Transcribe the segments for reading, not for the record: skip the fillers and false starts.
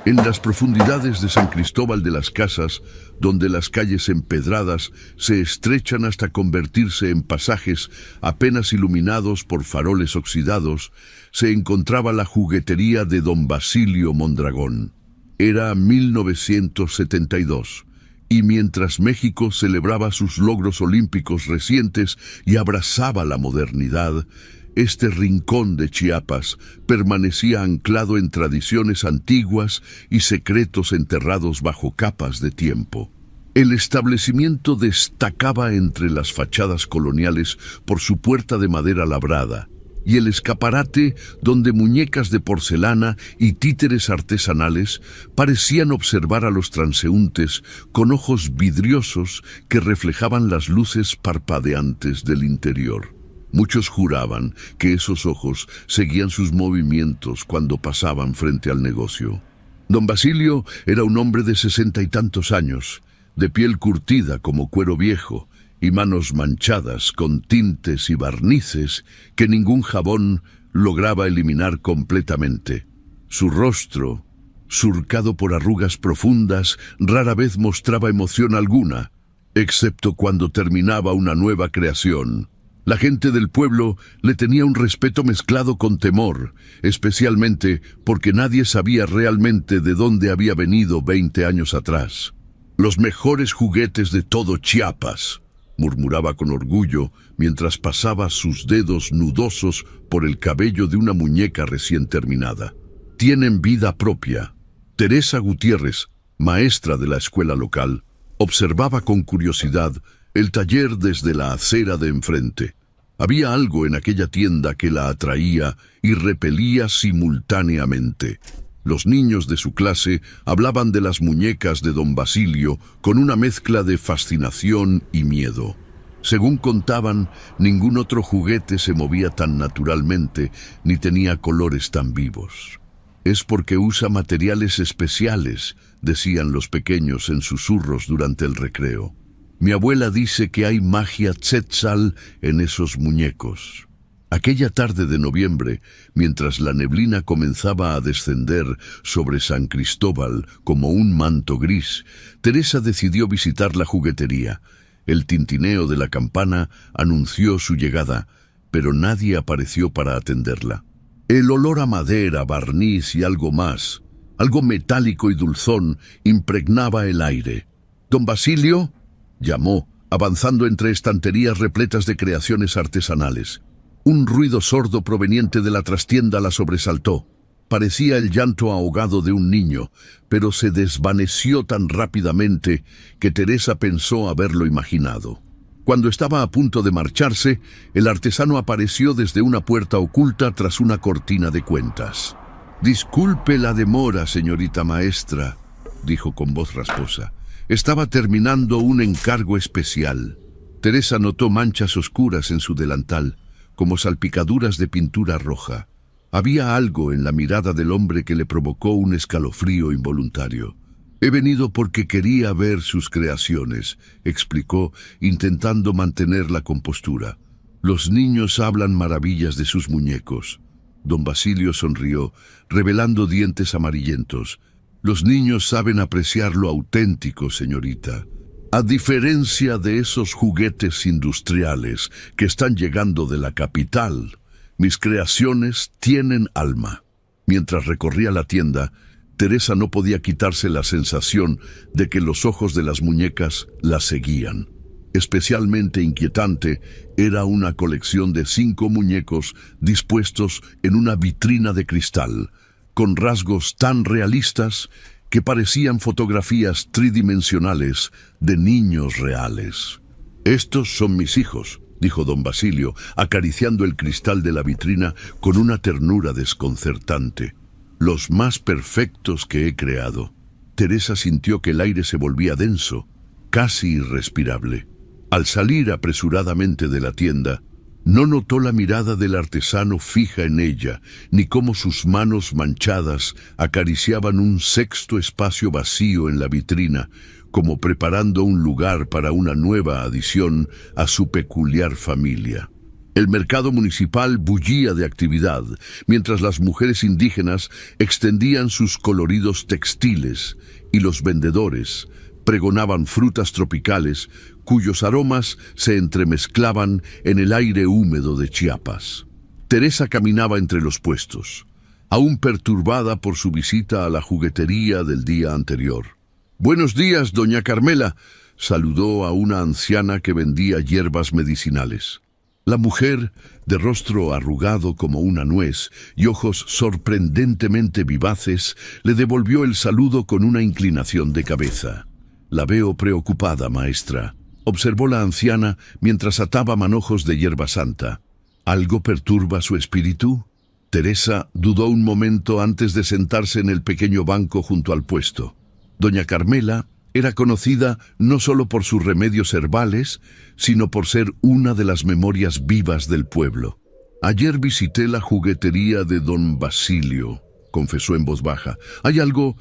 En las profundidades de San Cristóbal de las Casas, donde las calles empedradas se estrechan hasta convertirse en pasajes apenas iluminados por faroles oxidados, se encontraba la juguetería de don Basilio Mondragón. Era 1972, y mientras México celebraba sus logros olímpicos recientes y abrazaba la modernidad, este rincón de Chiapas permanecía anclado en tradiciones antiguas y secretos enterrados bajo capas de tiempo. El establecimiento destacaba entre las fachadas coloniales por su puerta de madera labrada, y el escaparate donde muñecas de porcelana y títeres artesanales parecían observar a los transeúntes con ojos vidriosos que reflejaban las luces parpadeantes del interior. Muchos juraban que esos ojos seguían sus movimientos cuando pasaban frente al negocio. Don Basilio era un hombre de 60 y tantos años, de piel curtida como cuero viejo y manos manchadas con tintes y barnices que ningún jabón lograba eliminar completamente. Su rostro, surcado por arrugas profundas, rara vez mostraba emoción alguna, excepto cuando terminaba una nueva creación. La gente del pueblo le tenía un respeto mezclado con temor, especialmente porque nadie sabía realmente de dónde había venido 20 años atrás. «Los mejores juguetes de todo Chiapas», murmuraba con orgullo mientras pasaba sus dedos nudosos por el cabello de una muñeca recién terminada. «Tienen vida propia». Teresa Gutiérrez, maestra de la escuela local, observaba con curiosidad el taller desde la acera de enfrente. Había algo en aquella tienda que la atraía y repelía simultáneamente. Los niños de su clase hablaban de las muñecas de don Basilio con una mezcla de fascinación y miedo. Según contaban, ningún otro juguete se movía tan naturalmente ni tenía colores tan vivos. «Es porque usa materiales especiales», decían los pequeños en susurros durante el recreo. «Mi abuela dice que hay magia tzetzal en esos muñecos». Aquella tarde de noviembre, mientras la neblina comenzaba a descender sobre San Cristóbal como un manto gris, Teresa decidió visitar la juguetería. El tintineo de la campana anunció su llegada, pero nadie apareció para atenderla. El olor a madera, barniz y algo más, algo metálico y dulzón, impregnaba el aire. «¿Don Basilio?», llamó, avanzando entre estanterías repletas de creaciones artesanales. Un ruido sordo proveniente de la trastienda la sobresaltó. Parecía el llanto ahogado de un niño, pero se desvaneció tan rápidamente que Teresa pensó haberlo imaginado. Cuando estaba a punto de marcharse, el artesano apareció desde una puerta oculta tras una cortina de cuentas. «Disculpe la demora, señorita maestra», dijo con voz rasposa. «Estaba terminando un encargo especial». Teresa notó manchas oscuras en su delantal, como salpicaduras de pintura roja. Había algo en la mirada del hombre que le provocó un escalofrío involuntario. «He venido porque quería ver sus creaciones», explicó, intentando mantener la compostura. «Los niños hablan maravillas de sus muñecos». Don Basilio sonrió, revelando dientes amarillentos. «Los niños saben apreciar lo auténtico, señorita. A diferencia de esos juguetes industriales que están llegando de la capital, mis creaciones tienen alma». Mientras recorría la tienda, Teresa no podía quitarse la sensación de que los ojos de las muñecas la seguían. Especialmente inquietante era una colección de 5 muñecos dispuestos en una vitrina de cristal, con rasgos tan realistas que parecían fotografías tridimensionales de niños reales. «Estos son mis hijos», dijo don Basilio, acariciando el cristal de la vitrina con una ternura desconcertante. «Los más perfectos que he creado». Teresa sintió que el aire se volvía denso, casi irrespirable. Al salir apresuradamente de la tienda, no notó la mirada del artesano fija en ella, ni cómo sus manos manchadas acariciaban un sexto espacio vacío en la vitrina, como preparando un lugar para una nueva adición a su peculiar familia. El mercado municipal bullía de actividad, mientras las mujeres indígenas extendían sus coloridos textiles y los vendedores pregonaban frutas tropicales cuyos aromas se entremezclaban en el aire húmedo de Chiapas. Teresa caminaba entre los puestos, aún perturbada por su visita a la juguetería del día anterior. «Buenos días, doña Carmela», saludó a una anciana que vendía hierbas medicinales. La mujer, de rostro arrugado como una nuez y ojos sorprendentemente vivaces, le devolvió el saludo con una inclinación de cabeza. «La veo preocupada, maestra», observó la anciana mientras ataba manojos de hierba santa. «¿Algo perturba su espíritu?». Teresa dudó un momento antes de sentarse en el pequeño banco junto al puesto. Doña Carmela era conocida no solo por sus remedios herbales, sino por ser una de las memorias vivas del pueblo. «Ayer visité la juguetería de don Basilio», confesó en voz baja. «Hay algo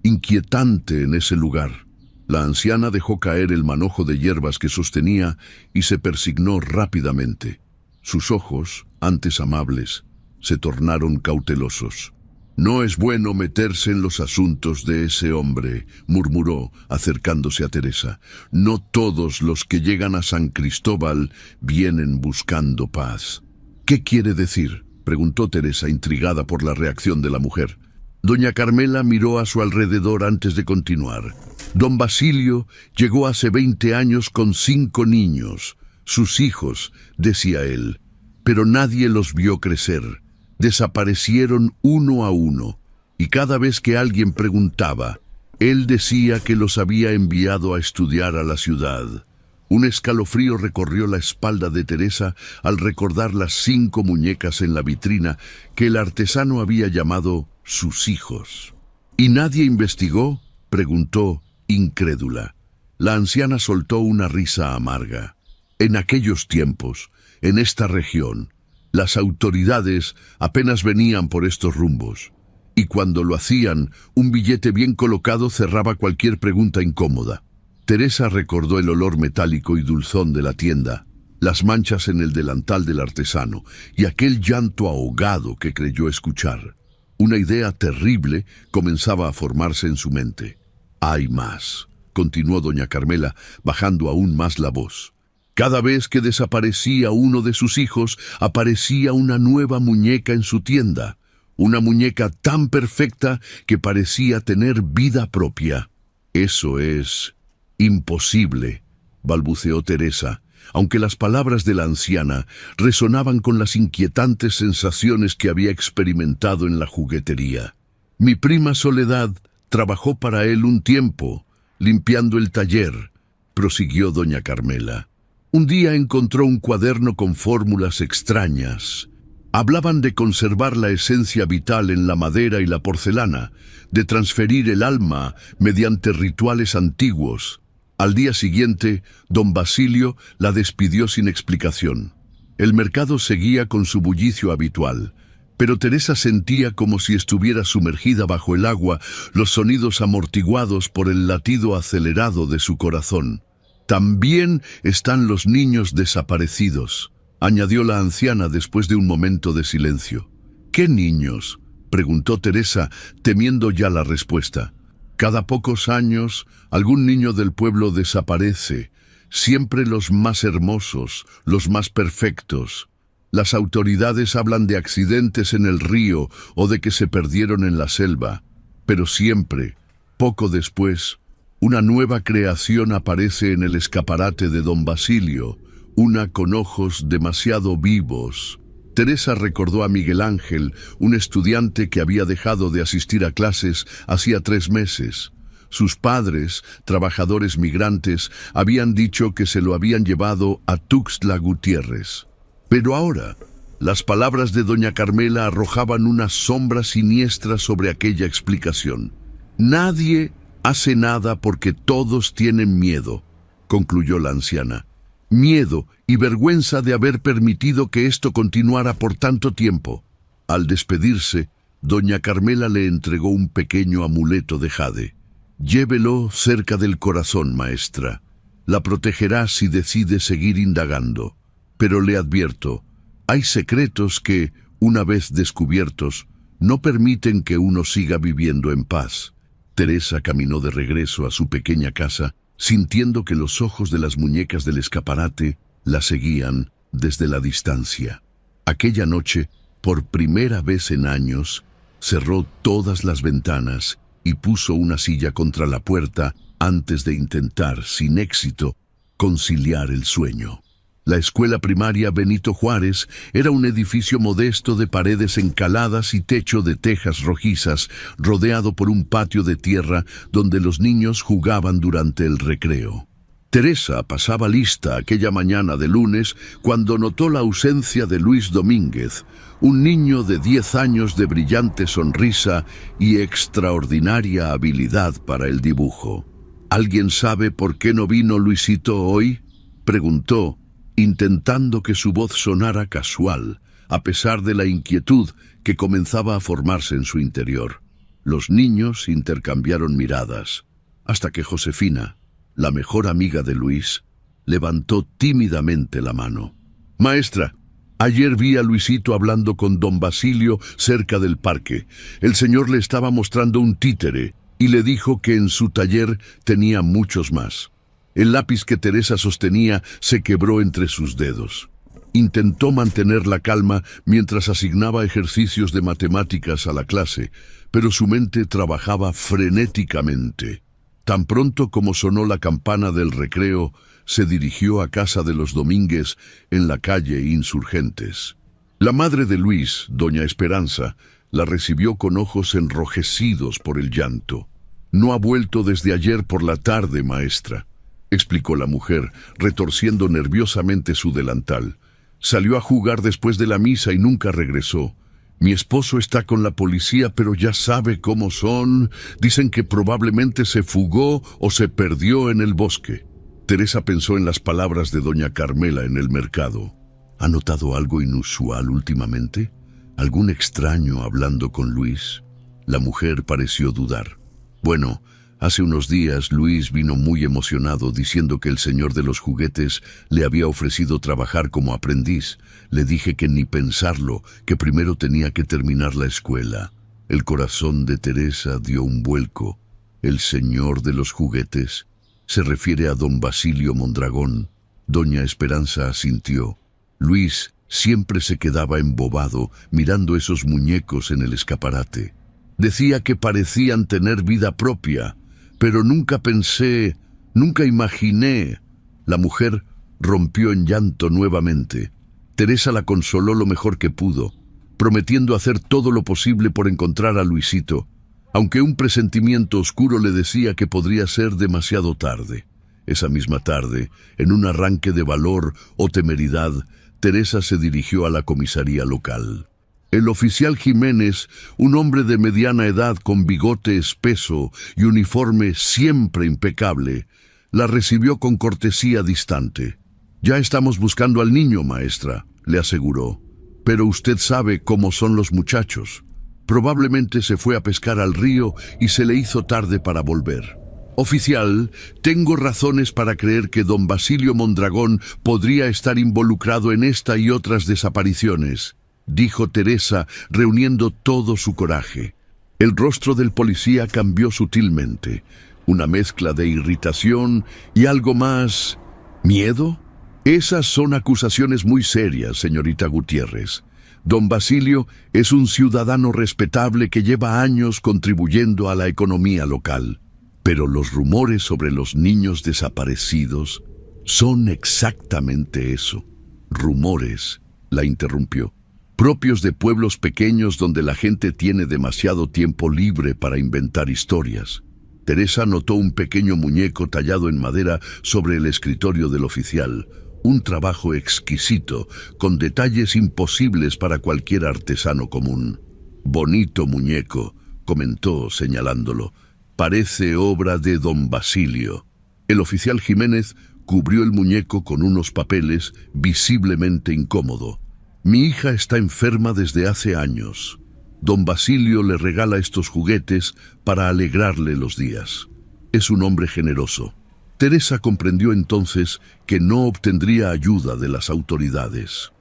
inquietante en ese lugar». La anciana dejó caer el manojo de hierbas que sostenía y se persignó rápidamente. Sus ojos, antes amables, se tornaron cautelosos. «No es bueno meterse en los asuntos de ese hombre», murmuró, acercándose a Teresa. «No todos los que llegan a San Cristóbal vienen buscando paz». «¿Qué quiere decir?», preguntó Teresa, intrigada por la reacción de la mujer. Doña Carmela miró a su alrededor antes de continuar. «Don Basilio llegó hace 20 años con 5 niños, sus hijos», decía él, «pero nadie los vio crecer. Desaparecieron uno a uno, y cada vez que alguien preguntaba, él decía que los había enviado a estudiar a la ciudad». Un escalofrío recorrió la espalda de Teresa al recordar las 5 muñecas en la vitrina que el artesano había llamado sus hijos. «¿Y nadie investigó?», preguntó, incrédula. La anciana soltó una risa amarga. «En aquellos tiempos, en esta región, las autoridades apenas venían por estos rumbos, y cuando lo hacían, un billete bien colocado cerraba cualquier pregunta incómoda». Teresa recordó el olor metálico y dulzón de la tienda, las manchas en el delantal del artesano y aquel llanto ahogado que creyó escuchar. Una idea terrible comenzaba a formarse en su mente. «Hay más», continuó doña Carmela, bajando aún más la voz. «Cada vez que desaparecía uno de sus hijos, aparecía una nueva muñeca en su tienda, una muñeca tan perfecta que parecía tener vida propia». «Eso es imposible», balbuceó Teresa, aunque las palabras de la anciana resonaban con las inquietantes sensaciones que había experimentado en la juguetería. «Mi prima Soledad trabajó para él un tiempo, limpiando el taller», prosiguió doña Carmela. «Un día encontró un cuaderno con fórmulas extrañas. Hablaban de conservar la esencia vital en la madera y la porcelana, de transferir el alma mediante rituales antiguos. Al día siguiente, don Basilio la despidió sin explicación. El mercado seguía con su bullicio habitual, pero Teresa sentía como si estuviera sumergida bajo el agua, los sonidos amortiguados por el latido acelerado de su corazón. «También están los niños desaparecidos», añadió la anciana después de un momento de silencio. «¿Qué niños?», preguntó Teresa, temiendo ya la respuesta. «Cada pocos años, algún niño del pueblo desaparece, siempre los más hermosos, los más perfectos. Las autoridades hablan de accidentes en el río o de que se perdieron en la selva, pero siempre, poco después, una nueva creación aparece en el escaparate de don Basilio, una con ojos demasiado vivos». Teresa recordó a Miguel Ángel, un estudiante que había dejado de asistir a clases hacía 3 meses. Sus padres, trabajadores migrantes, habían dicho que se lo habían llevado a Tuxtla Gutiérrez. Pero ahora, las palabras de doña Carmela arrojaban una sombra siniestra sobre aquella explicación. «Nadie hace nada porque todos tienen miedo», concluyó la anciana. «Miedo y vergüenza de haber permitido que esto continuara por tanto tiempo». Al despedirse, doña Carmela le entregó un pequeño amuleto de jade. «Llévelo cerca del corazón, maestra. La protegerá si decide seguir indagando. Pero le advierto, Hay secretos que, una vez descubiertos, no permiten que uno siga viviendo en paz. Teresa caminó de regreso a su pequeña casa, sintiendo que los ojos de las muñecas del escaparate la seguían desde la distancia. Aquella noche, por primera vez en años, cerró todas las ventanas y puso una silla contra la puerta antes de intentar, sin éxito, conciliar el sueño. La escuela primaria Benito Juárez era un edificio modesto de paredes encaladas y techo de tejas rojizas, rodeado por un patio de tierra donde los niños jugaban durante el recreo. Teresa pasaba lista aquella mañana de lunes cuando notó la ausencia de Luis Domínguez, un niño de 10 años de brillante sonrisa y extraordinaria habilidad para el dibujo. ¿Alguien sabe por qué no vino Luisito hoy?, preguntó, intentando que su voz sonara casual, a pesar de la inquietud que comenzaba a formarse en su interior. Los niños intercambiaron miradas, hasta que Josefina, la mejor amiga de Luis, levantó tímidamente la mano. «Maestra, ayer vi a Luisito hablando con don Basilio cerca del parque. El señor le estaba mostrando un títere y le dijo que en su taller tenía muchos más». El lápiz que Teresa sostenía se quebró entre sus dedos. Intentó mantener la calma mientras asignaba ejercicios de matemáticas a la clase, pero su mente trabajaba frenéticamente. Tan pronto como sonó la campana del recreo, se dirigió a casa de los Domínguez en la calle Insurgentes. La madre de Luis, doña Esperanza, la recibió con ojos enrojecidos por el llanto. «No ha vuelto desde ayer por la tarde, maestra», explicó la mujer, retorciendo nerviosamente su delantal. «Salió a jugar después de la misa y nunca regresó. Mi esposo está con la policía, pero ya sabe cómo son. Dicen que probablemente se fugó o se perdió en el bosque». Teresa pensó en las palabras de doña Carmela en el mercado. ¿Ha notado algo inusual últimamente? ¿Algún extraño hablando con Luis? La mujer pareció dudar. «Bueno, hace unos días Luis vino muy emocionado diciendo que el señor de los juguetes le había ofrecido trabajar como aprendiz. Le dije que ni pensarlo, que primero tenía que terminar la escuela». El corazón de Teresa dio un vuelco. ¿El señor de los juguetes se refiere a don Basilio Mondragón? Doña Esperanza asintió. Luis siempre se quedaba embobado mirando esos muñecos en el escaparate. Decía que parecían tener vida propia, pero nunca imaginé. La mujer rompió en llanto nuevamente. Teresa la consoló lo mejor que pudo, prometiendo hacer todo lo posible por encontrar a Luisito, aunque un presentimiento oscuro le decía que podría ser demasiado tarde. Esa misma tarde, en un arranque de valor o temeridad, Teresa se dirigió a la comisaría local. El oficial Jiménez, un hombre de mediana edad con bigote espeso y uniforme siempre impecable, la recibió con cortesía distante. «Ya estamos buscando al niño, maestra», le aseguró. «Pero usted sabe cómo son los muchachos. Probablemente se fue a pescar al río y se le hizo tarde para volver». «Oficial, tengo razones para creer que don Basilio Mondragón podría estar involucrado en esta y otras desapariciones», dijo Teresa, reuniendo todo su coraje. El rostro del policía cambió sutilmente, una mezcla de irritación y algo más. ¿Miedo? Esas son acusaciones muy serias, señorita Gutiérrez. Don Basilio es un ciudadano respetable que lleva años contribuyendo a la economía local. Pero los rumores sobre los niños desaparecidos son exactamente eso. Rumores, la interrumpió. Propios de pueblos pequeños donde la gente tiene demasiado tiempo libre para inventar historias. Teresa notó un pequeño muñeco tallado en madera sobre el escritorio del oficial, un trabajo exquisito, con detalles imposibles para cualquier artesano común. «Bonito muñeco», comentó señalándolo. «Parece obra de don Basilio». El oficial Jiménez cubrió el muñeco con unos papeles, visiblemente incómodo. «Mi hija está enferma desde hace años. Don Basilio le regala estos juguetes para alegrarle los días. Es un hombre generoso». Teresa comprendió entonces que no obtendría ayuda de las autoridades.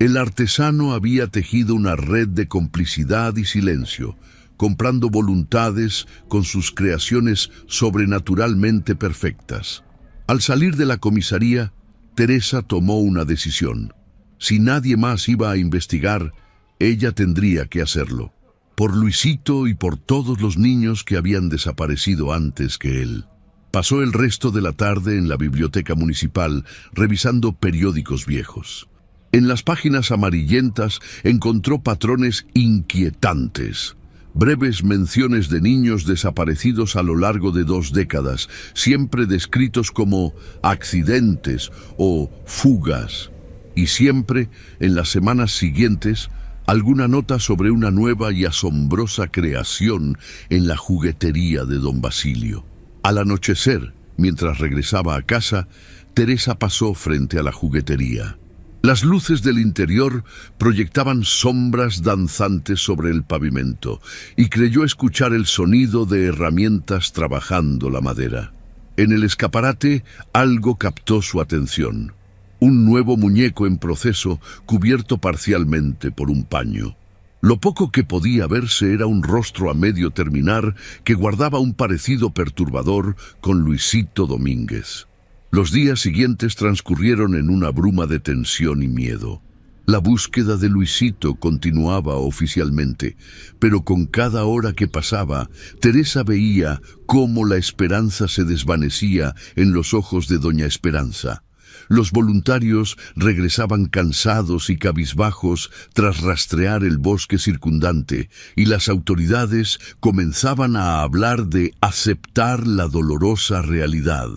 El artesano había tejido una red de complicidad y silencio, comprando voluntades con sus creaciones sobrenaturalmente perfectas. Al salir de la comisaría, Teresa tomó una decisión. Si nadie más iba a investigar, ella tendría que hacerlo. Por Luisito y por todos los niños que habían desaparecido antes que él. Pasó el resto de la tarde en la biblioteca municipal revisando periódicos viejos. En las páginas amarillentas encontró patrones inquietantes. Breves menciones de niños desaparecidos a lo largo de 2 décadas, siempre descritos como accidentes o fugas. Y siempre, en las semanas siguientes, alguna nota sobre una nueva y asombrosa creación en la juguetería de don Basilio. Al anochecer, mientras regresaba a casa, Teresa pasó frente a la juguetería. Las luces del interior proyectaban sombras danzantes sobre el pavimento y creyó escuchar el sonido de herramientas trabajando la madera. En el escaparate algo captó su atención. Un nuevo muñeco en proceso cubierto parcialmente por un paño. Lo poco que podía verse era un rostro a medio terminar que guardaba un parecido perturbador con Luisito Domínguez. Los días siguientes transcurrieron en una bruma de tensión y miedo. La búsqueda de Luisito continuaba oficialmente, pero con cada hora que pasaba, Teresa veía cómo la esperanza se desvanecía en los ojos de doña Esperanza. Los voluntarios regresaban cansados y cabizbajos tras rastrear el bosque circundante, y las autoridades comenzaban a hablar de aceptar la dolorosa realidad.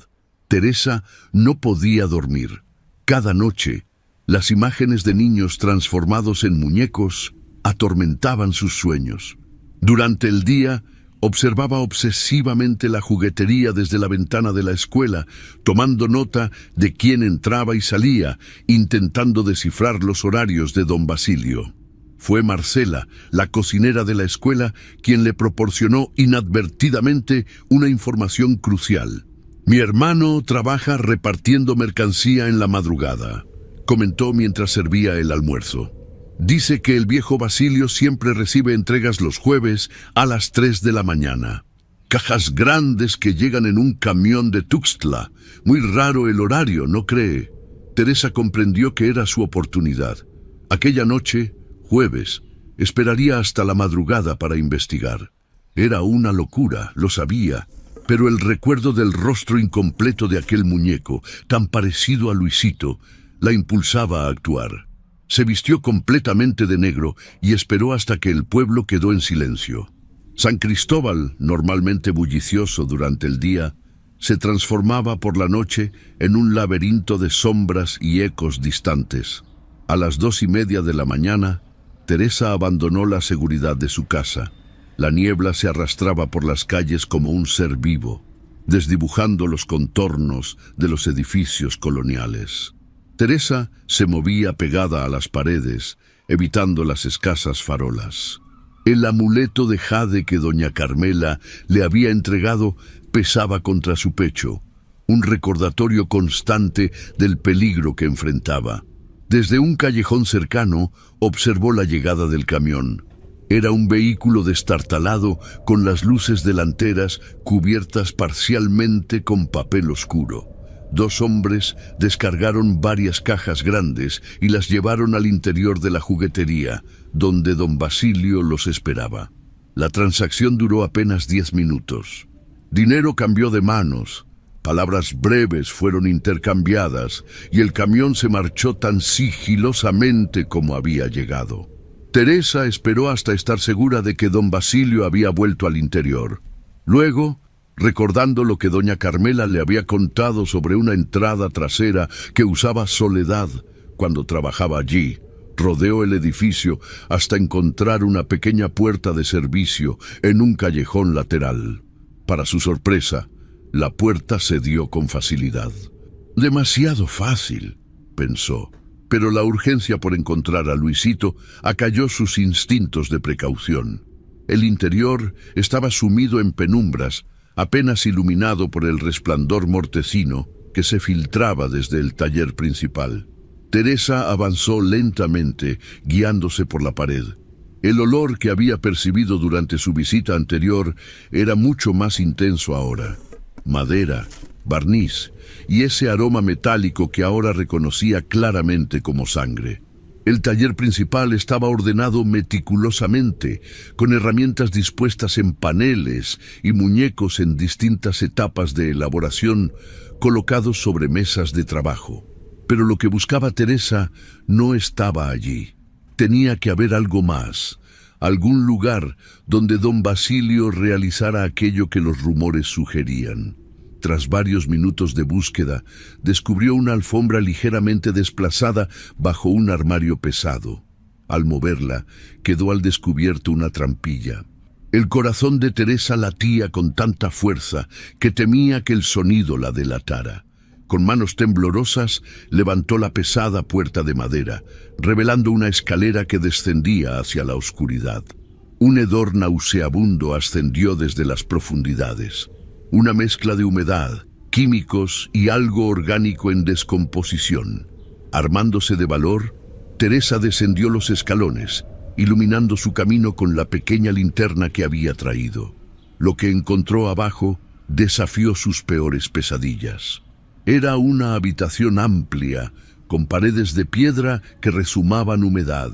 Teresa no podía dormir. Cada noche, las imágenes de niños transformados en muñecos atormentaban sus sueños. Durante el día, observaba obsesivamente la juguetería desde la ventana de la escuela, tomando nota de quién entraba y salía, intentando descifrar los horarios de don Basilio. Fue Marcela, la cocinera de la escuela, quien le proporcionó inadvertidamente una información crucial. «Mi hermano trabaja repartiendo mercancía en la madrugada», comentó mientras servía el almuerzo. «Dice que el viejo Basilio siempre recibe entregas los jueves a las 3 de la mañana. Cajas grandes que llegan en un camión de Tuxtla. Muy raro el horario, ¿no cree?». Teresa comprendió que era su oportunidad. Aquella noche, jueves, esperaría hasta la madrugada para investigar. Era una locura, lo sabía. Pero el recuerdo del rostro incompleto de aquel muñeco, tan parecido a Luisito, la impulsaba a actuar. Se vistió completamente de negro y esperó hasta que el pueblo quedó en silencio. San Cristóbal, normalmente bullicioso durante el día, se transformaba por la noche en un laberinto de sombras y ecos distantes. A las 2:30 de la mañana, Teresa abandonó la seguridad de su casa. La niebla se arrastraba por las calles como un ser vivo, desdibujando los contornos de los edificios coloniales. Teresa se movía pegada a las paredes, evitando las escasas farolas. El amuleto de jade que doña Carmela le había entregado pesaba contra su pecho, un recordatorio constante del peligro que enfrentaba. Desde un callejón cercano observó la llegada del camión. Era un vehículo destartalado con las luces delanteras cubiertas parcialmente con papel oscuro. 2 hombres descargaron varias cajas grandes y las llevaron al interior de la juguetería, donde don Basilio los esperaba. La transacción duró apenas 10 minutos. Dinero cambió de manos, palabras breves fueron intercambiadas y el camión se marchó tan sigilosamente como había llegado. Teresa esperó hasta estar segura de que don Basilio había vuelto al interior. Luego, recordando lo que doña Carmela le había contado sobre una entrada trasera que usaba Soledad cuando trabajaba allí, rodeó el edificio hasta encontrar una pequeña puerta de servicio en un callejón lateral. Para su sorpresa, la puerta cedió con facilidad. «Demasiado fácil», pensó. Pero la urgencia por encontrar a Luisito acalló sus instintos de precaución. El interior estaba sumido en penumbras, apenas iluminado por el resplandor mortecino que se filtraba desde el taller principal. Teresa avanzó lentamente, guiándose por la pared. El olor que había percibido durante su visita anterior era mucho más intenso ahora. Madera, barniz y ese aroma metálico que ahora reconocía claramente como sangre. El taller principal estaba ordenado meticulosamente, con herramientas dispuestas en paneles y muñecos en distintas etapas de elaboración colocados sobre mesas de trabajo. Pero lo que buscaba Teresa no estaba allí. Tenía que haber algo más, algún lugar donde don Basilio realizara aquello que los rumores sugerían. Tras varios minutos de búsqueda, descubrió una alfombra ligeramente desplazada bajo un armario pesado. Al moverla, quedó al descubierto una trampilla. El corazón de Teresa latía con tanta fuerza que temía que el sonido la delatara. Con manos temblorosas, levantó la pesada puerta de madera, revelando una escalera que descendía hacia la oscuridad. Un hedor nauseabundo ascendió desde las profundidades. Una mezcla de humedad, químicos y algo orgánico en descomposición. Armándose de valor, Teresa descendió los escalones, iluminando su camino con la pequeña linterna que había traído. Lo que encontró abajo desafió sus peores pesadillas. Era una habitación amplia, con paredes de piedra que rezumaban humedad.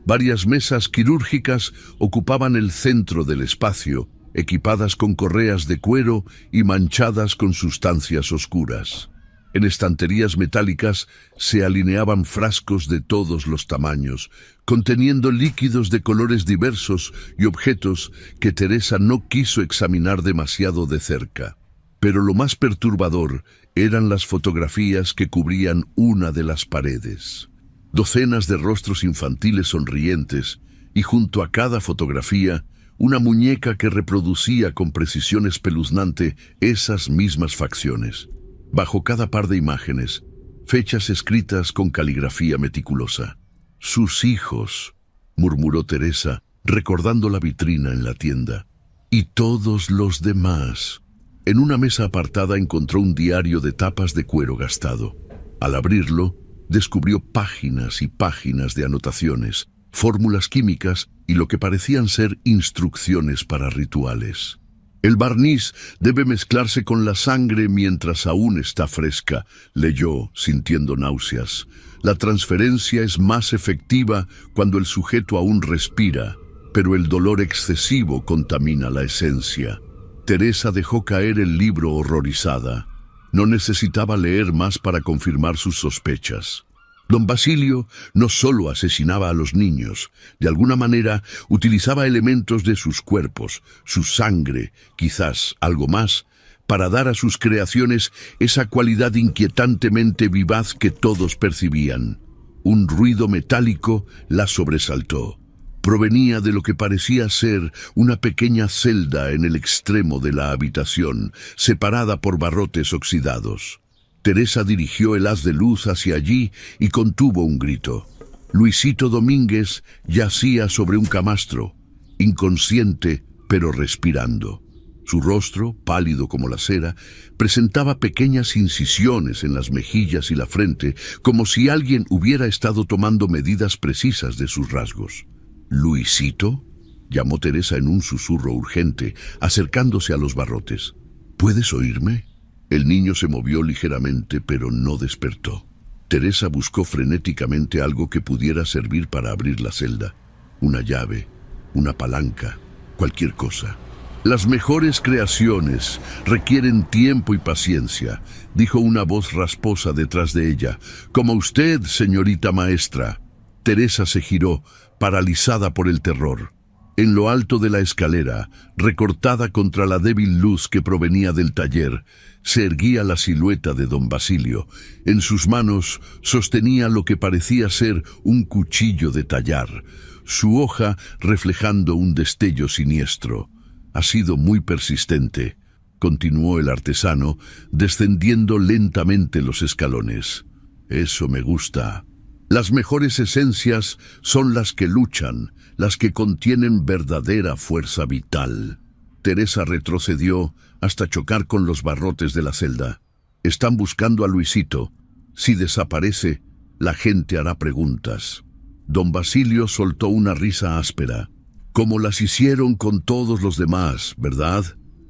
Varias mesas quirúrgicas ocupaban el centro del espacio, equipadas con correas de cuero y manchadas con sustancias oscuras. En estanterías metálicas se alineaban frascos de todos los tamaños, conteniendo líquidos de colores diversos y objetos que Teresa no quiso examinar demasiado de cerca. Pero lo más perturbador eran las fotografías que cubrían una de las paredes. Docenas de rostros infantiles sonrientes, y junto a cada fotografía, una muñeca que reproducía con precisión espeluznante esas mismas facciones. Bajo cada par de imágenes, fechas escritas con caligrafía meticulosa. «Sus hijos», murmuró Teresa, recordando la vitrina en la tienda. «Y todos los demás». En una mesa apartada encontró un diario de tapas de cuero gastado. Al abrirlo, descubrió páginas y páginas de anotaciones, fórmulas químicas y lo que parecían ser instrucciones para rituales. «El barniz debe mezclarse con la sangre mientras aún está fresca», leyó, sintiendo náuseas. «La transferencia es más efectiva cuando el sujeto aún respira, pero el dolor excesivo contamina la esencia». Teresa dejó caer el libro horrorizada. No necesitaba leer más para confirmar sus sospechas. Don Basilio no solo asesinaba a los niños, de alguna manera utilizaba elementos de sus cuerpos, su sangre, quizás algo más, para dar a sus creaciones esa cualidad inquietantemente vivaz que todos percibían. Un ruido metálico la sobresaltó. Provenía de lo que parecía ser una pequeña celda en el extremo de la habitación, separada por barrotes oxidados. Teresa dirigió el haz de luz hacia allí y contuvo un grito. Luisito Domínguez yacía sobre un camastro, inconsciente pero respirando. Su rostro, pálido como la cera, presentaba pequeñas incisiones en las mejillas y la frente, como si alguien hubiera estado tomando medidas precisas de sus rasgos. «¿Luisito?», llamó Teresa en un susurro urgente, acercándose a los barrotes. «¿Puedes oírme?». El niño se movió ligeramente, pero no despertó. Teresa buscó frenéticamente algo que pudiera servir para abrir la celda. Una llave, una palanca, cualquier cosa. «Las mejores creaciones requieren tiempo y paciencia», dijo una voz rasposa detrás de ella. «Como usted, señorita maestra». Teresa se giró, paralizada por el terror. En lo alto de la escalera, recortada contra la débil luz que provenía del taller, se erguía la silueta de don Basilio. En sus manos sostenía lo que parecía ser un cuchillo de tallar, su hoja reflejando un destello siniestro. «Ha sido muy persistente», continuó el artesano, descendiendo lentamente los escalones. «Eso me gusta. Las mejores esencias son las que luchan, las que contienen verdadera fuerza vital». Teresa retrocedió hasta chocar con los barrotes de la celda. «Están buscando a Luisito. Si desaparece, La gente hará preguntas. Don Basilio soltó una risa áspera. Como las hicieron con todos los demás, ¿verdad?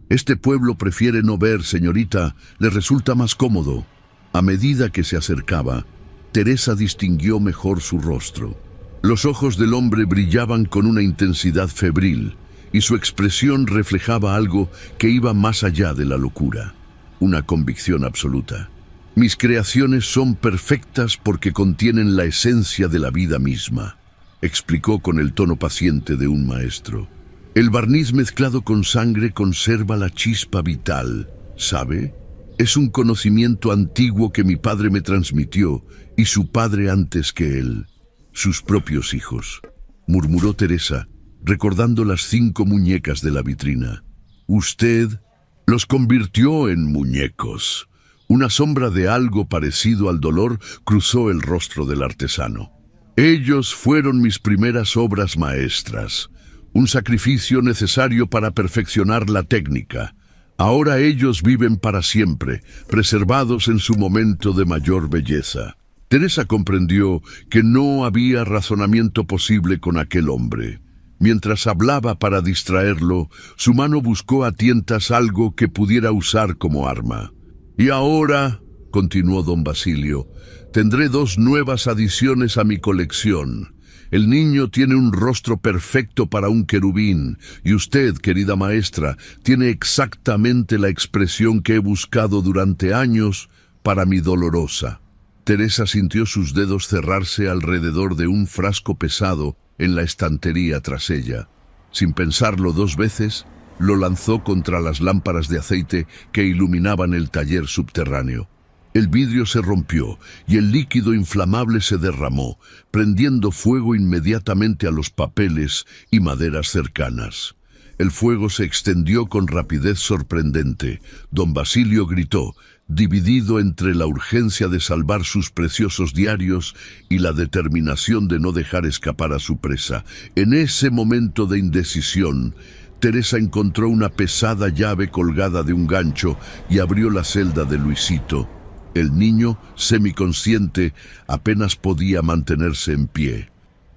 Este pueblo prefiere no ver, señorita, le resulta más cómodo. A medida que se acercaba, Teresa distinguió mejor su rostro. Los ojos del hombre brillaban con una intensidad febril, y su expresión reflejaba algo que iba más allá de la locura, una convicción absoluta. Mis creaciones son perfectas porque contienen la esencia de la vida misma, explicó con el tono paciente de un maestro. El barniz mezclado con sangre conserva la chispa vital, ¿sabe? Es un conocimiento antiguo que mi padre me transmitió y su padre antes que él, sus propios hijos, murmuró Teresa, recordando las 5 muñecas de la vitrina. Usted los convirtió en muñecos. Una sombra de algo parecido al dolor cruzó el rostro del artesano. Ellos fueron mis primeras obras maestras, un sacrificio necesario para perfeccionar la técnica. Ahora ellos viven para siempre, preservados en su momento de mayor belleza. Teresa comprendió que no había razonamiento posible con aquel hombre. Mientras hablaba para distraerlo, su mano buscó a tientas algo que pudiera usar como arma. Y ahora, continuó don Basilio, tendré 2 nuevas adiciones a mi colección. El niño tiene un rostro perfecto para un querubín, y usted, querida maestra, tiene exactamente la expresión que he buscado durante años para mi dolorosa. Teresa sintió sus dedos cerrarse alrededor de un frasco pesado en la estantería tras ella. Sin pensarlo 2 veces, lo lanzó contra las lámparas de aceite que iluminaban el taller subterráneo. El vidrio se rompió y el líquido inflamable se derramó, prendiendo fuego inmediatamente a los papeles y maderas cercanas. El fuego se extendió con rapidez sorprendente. Don Basilio gritó, dividido entre la urgencia de salvar sus preciosos diarios y la determinación de no dejar escapar a su presa. En ese momento de indecisión, Teresa encontró una pesada llave colgada de un gancho y abrió la celda de Luisito. El niño, semiconsciente, apenas podía mantenerse en pie.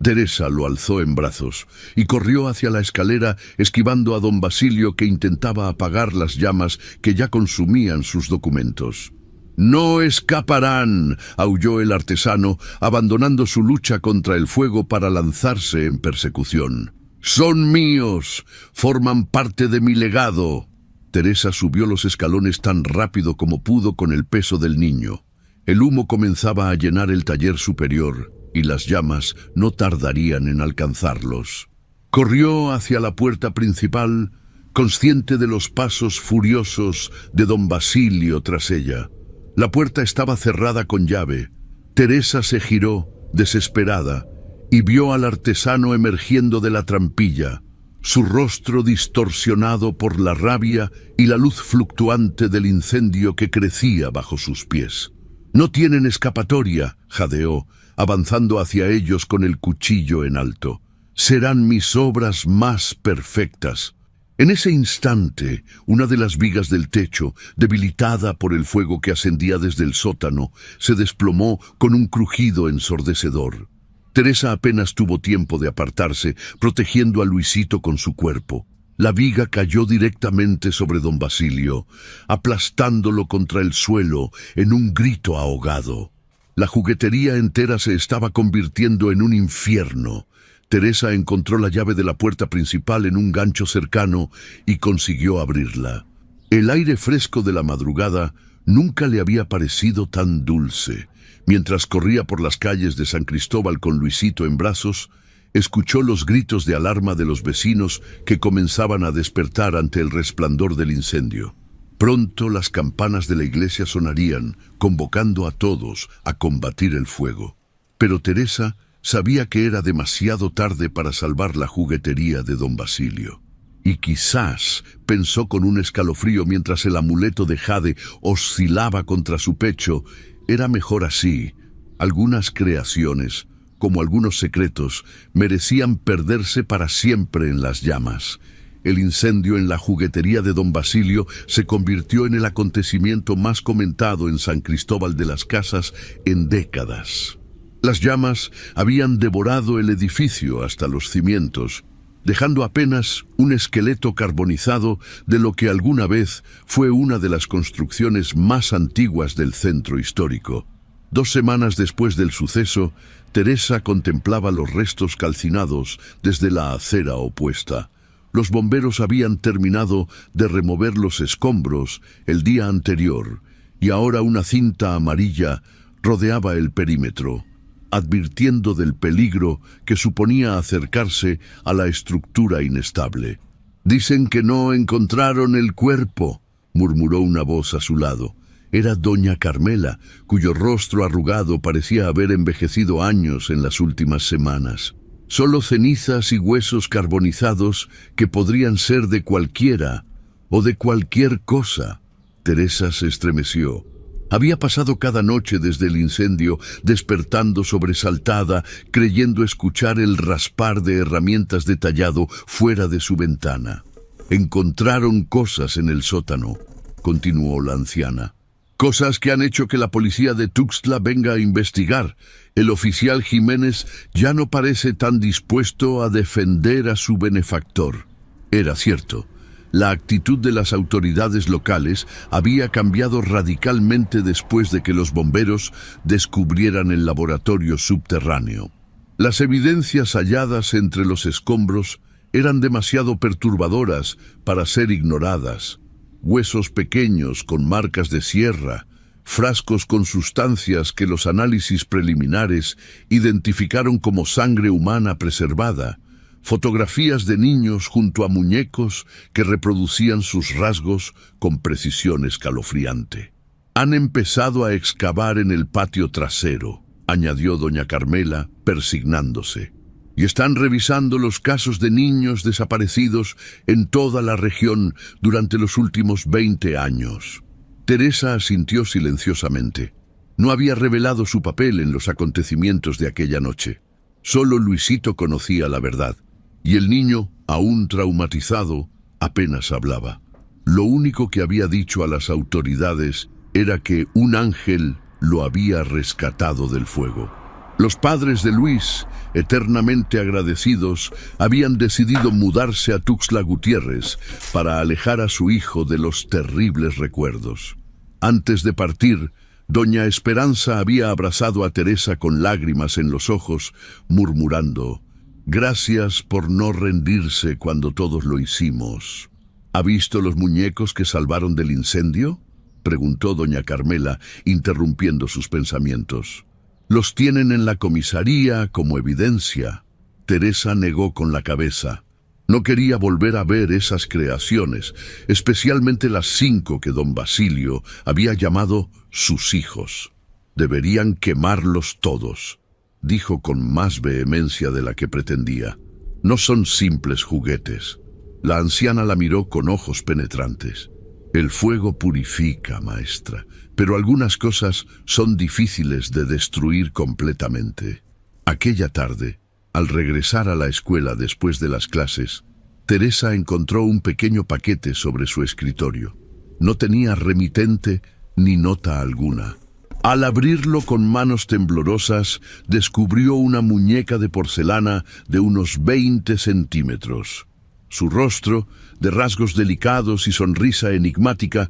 Teresa lo alzó en brazos y corrió hacia la escalera, esquivando a don Basilio, que intentaba apagar las llamas que ya consumían sus documentos. «¡No escaparán!», aulló el artesano, abandonando su lucha contra el fuego para lanzarse en persecución. «¡Son míos! ¡Forman parte de mi legado!». Teresa subió los escalones tan rápido como pudo con el peso del niño. El humo comenzaba a llenar el taller superior y las llamas no tardarían en alcanzarlos. Corrió hacia la puerta principal, consciente de los pasos furiosos de don Basilio tras ella. La puerta estaba cerrada con llave. Teresa se giró, desesperada, y vio al artesano emergiendo de la trampilla, su rostro distorsionado por la rabia y la luz fluctuante del incendio que crecía bajo sus pies. «No tienen escapatoria», jadeó, avanzando hacia ellos con el cuchillo en alto. «Serán mis obras más perfectas». En ese instante, una de las vigas del techo, debilitada por el fuego que ascendía desde el sótano, se desplomó con un crujido ensordecedor. Teresa apenas tuvo tiempo de apartarse, protegiendo a Luisito con su cuerpo. La viga cayó directamente sobre don Basilio, aplastándolo contra el suelo en un grito ahogado. La juguetería entera se estaba convirtiendo en un infierno. Teresa encontró la llave de la puerta principal en un gancho cercano y consiguió abrirla. El aire fresco de la madrugada nunca le había parecido tan dulce. Mientras corría por las calles de San Cristóbal con Luisito en brazos, escuchó los gritos de alarma de los vecinos que comenzaban a despertar ante el resplandor del incendio. Pronto las campanas de la iglesia sonarían, convocando a todos a combatir el fuego. Pero Teresa sabía que era demasiado tarde para salvar la juguetería de don Basilio. Y quizás, pensó con un escalofrío mientras el amuleto de jade oscilaba contra su pecho, era mejor así. Algunas creaciones, como algunos secretos, merecían perderse para siempre en las llamas. El incendio en la juguetería de don Basilio se convirtió en el acontecimiento más comentado en San Cristóbal de las Casas en décadas. Las llamas habían devorado el edificio hasta los cimientos, dejando apenas un esqueleto carbonizado de lo que alguna vez fue una de las construcciones más antiguas del centro histórico. 2 semanas después del suceso, Teresa contemplaba los restos calcinados desde la acera opuesta. Los bomberos habían terminado de remover los escombros el día anterior, y ahora una cinta amarilla rodeaba el perímetro, advirtiendo del peligro que suponía acercarse a la estructura inestable. «Dicen que no encontraron el cuerpo», murmuró una voz a su lado. Era doña Carmela, cuyo rostro arrugado parecía haber envejecido años en las últimas semanas. «Solo cenizas y huesos carbonizados que podrían ser de cualquiera o de cualquier cosa». Teresa se estremeció. Había pasado cada noche desde el incendio, despertando sobresaltada, creyendo escuchar el raspar de herramientas de tallado fuera de su ventana. «Encontraron cosas en el sótano», continuó la anciana. «Cosas que han hecho que la policía de Tuxtla venga a investigar. El oficial Jiménez ya no parece tan dispuesto a defender a su benefactor». Era cierto. La actitud de las autoridades locales había cambiado radicalmente después de que los bomberos descubrieran el laboratorio subterráneo. Las evidencias halladas entre los escombros eran demasiado perturbadoras para ser ignoradas. Huesos pequeños con marcas de sierra, frascos con sustancias que los análisis preliminares identificaron como sangre humana preservada, fotografías de niños junto a muñecos que reproducían sus rasgos con precisión escalofriante. «Han empezado a excavar en el patio trasero», añadió doña Carmela, persignándose. «Y están revisando los casos de niños desaparecidos en toda la región durante los últimos 20 años». Teresa asintió silenciosamente. No había revelado su papel en los acontecimientos de aquella noche. Solo Luisito conocía la verdad. Y el niño, aún traumatizado, apenas hablaba. Lo único que había dicho a las autoridades era que un ángel lo había rescatado del fuego. Los padres de Luis, eternamente agradecidos, habían decidido mudarse a Tuxtla Gutiérrez para alejar a su hijo de los terribles recuerdos. Antes de partir, doña Esperanza había abrazado a Teresa con lágrimas en los ojos, murmurando: «Gracias por no rendirse cuando todos lo hicimos». «¿Ha visto los muñecos que salvaron del incendio?», preguntó doña Carmela, interrumpiendo sus pensamientos. «Los tienen en la comisaría como evidencia». Teresa negó con la cabeza. No quería volver a ver esas creaciones, especialmente las 5 que don Basilio había llamado sus hijos. «Deberían quemarlos todos», dijo con más vehemencia de la que pretendía. «No son simples juguetes». La anciana la miró con ojos penetrantes. «El fuego purifica, maestra, pero algunas cosas son difíciles de destruir completamente». Aquella tarde, al regresar a la escuela después de las clases, Teresa encontró un pequeño paquete sobre su escritorio. No tenía remitente ni nota alguna. Al abrirlo con manos temblorosas, descubrió una muñeca de porcelana de unos 20 centímetros. Su rostro, de rasgos delicados y sonrisa enigmática,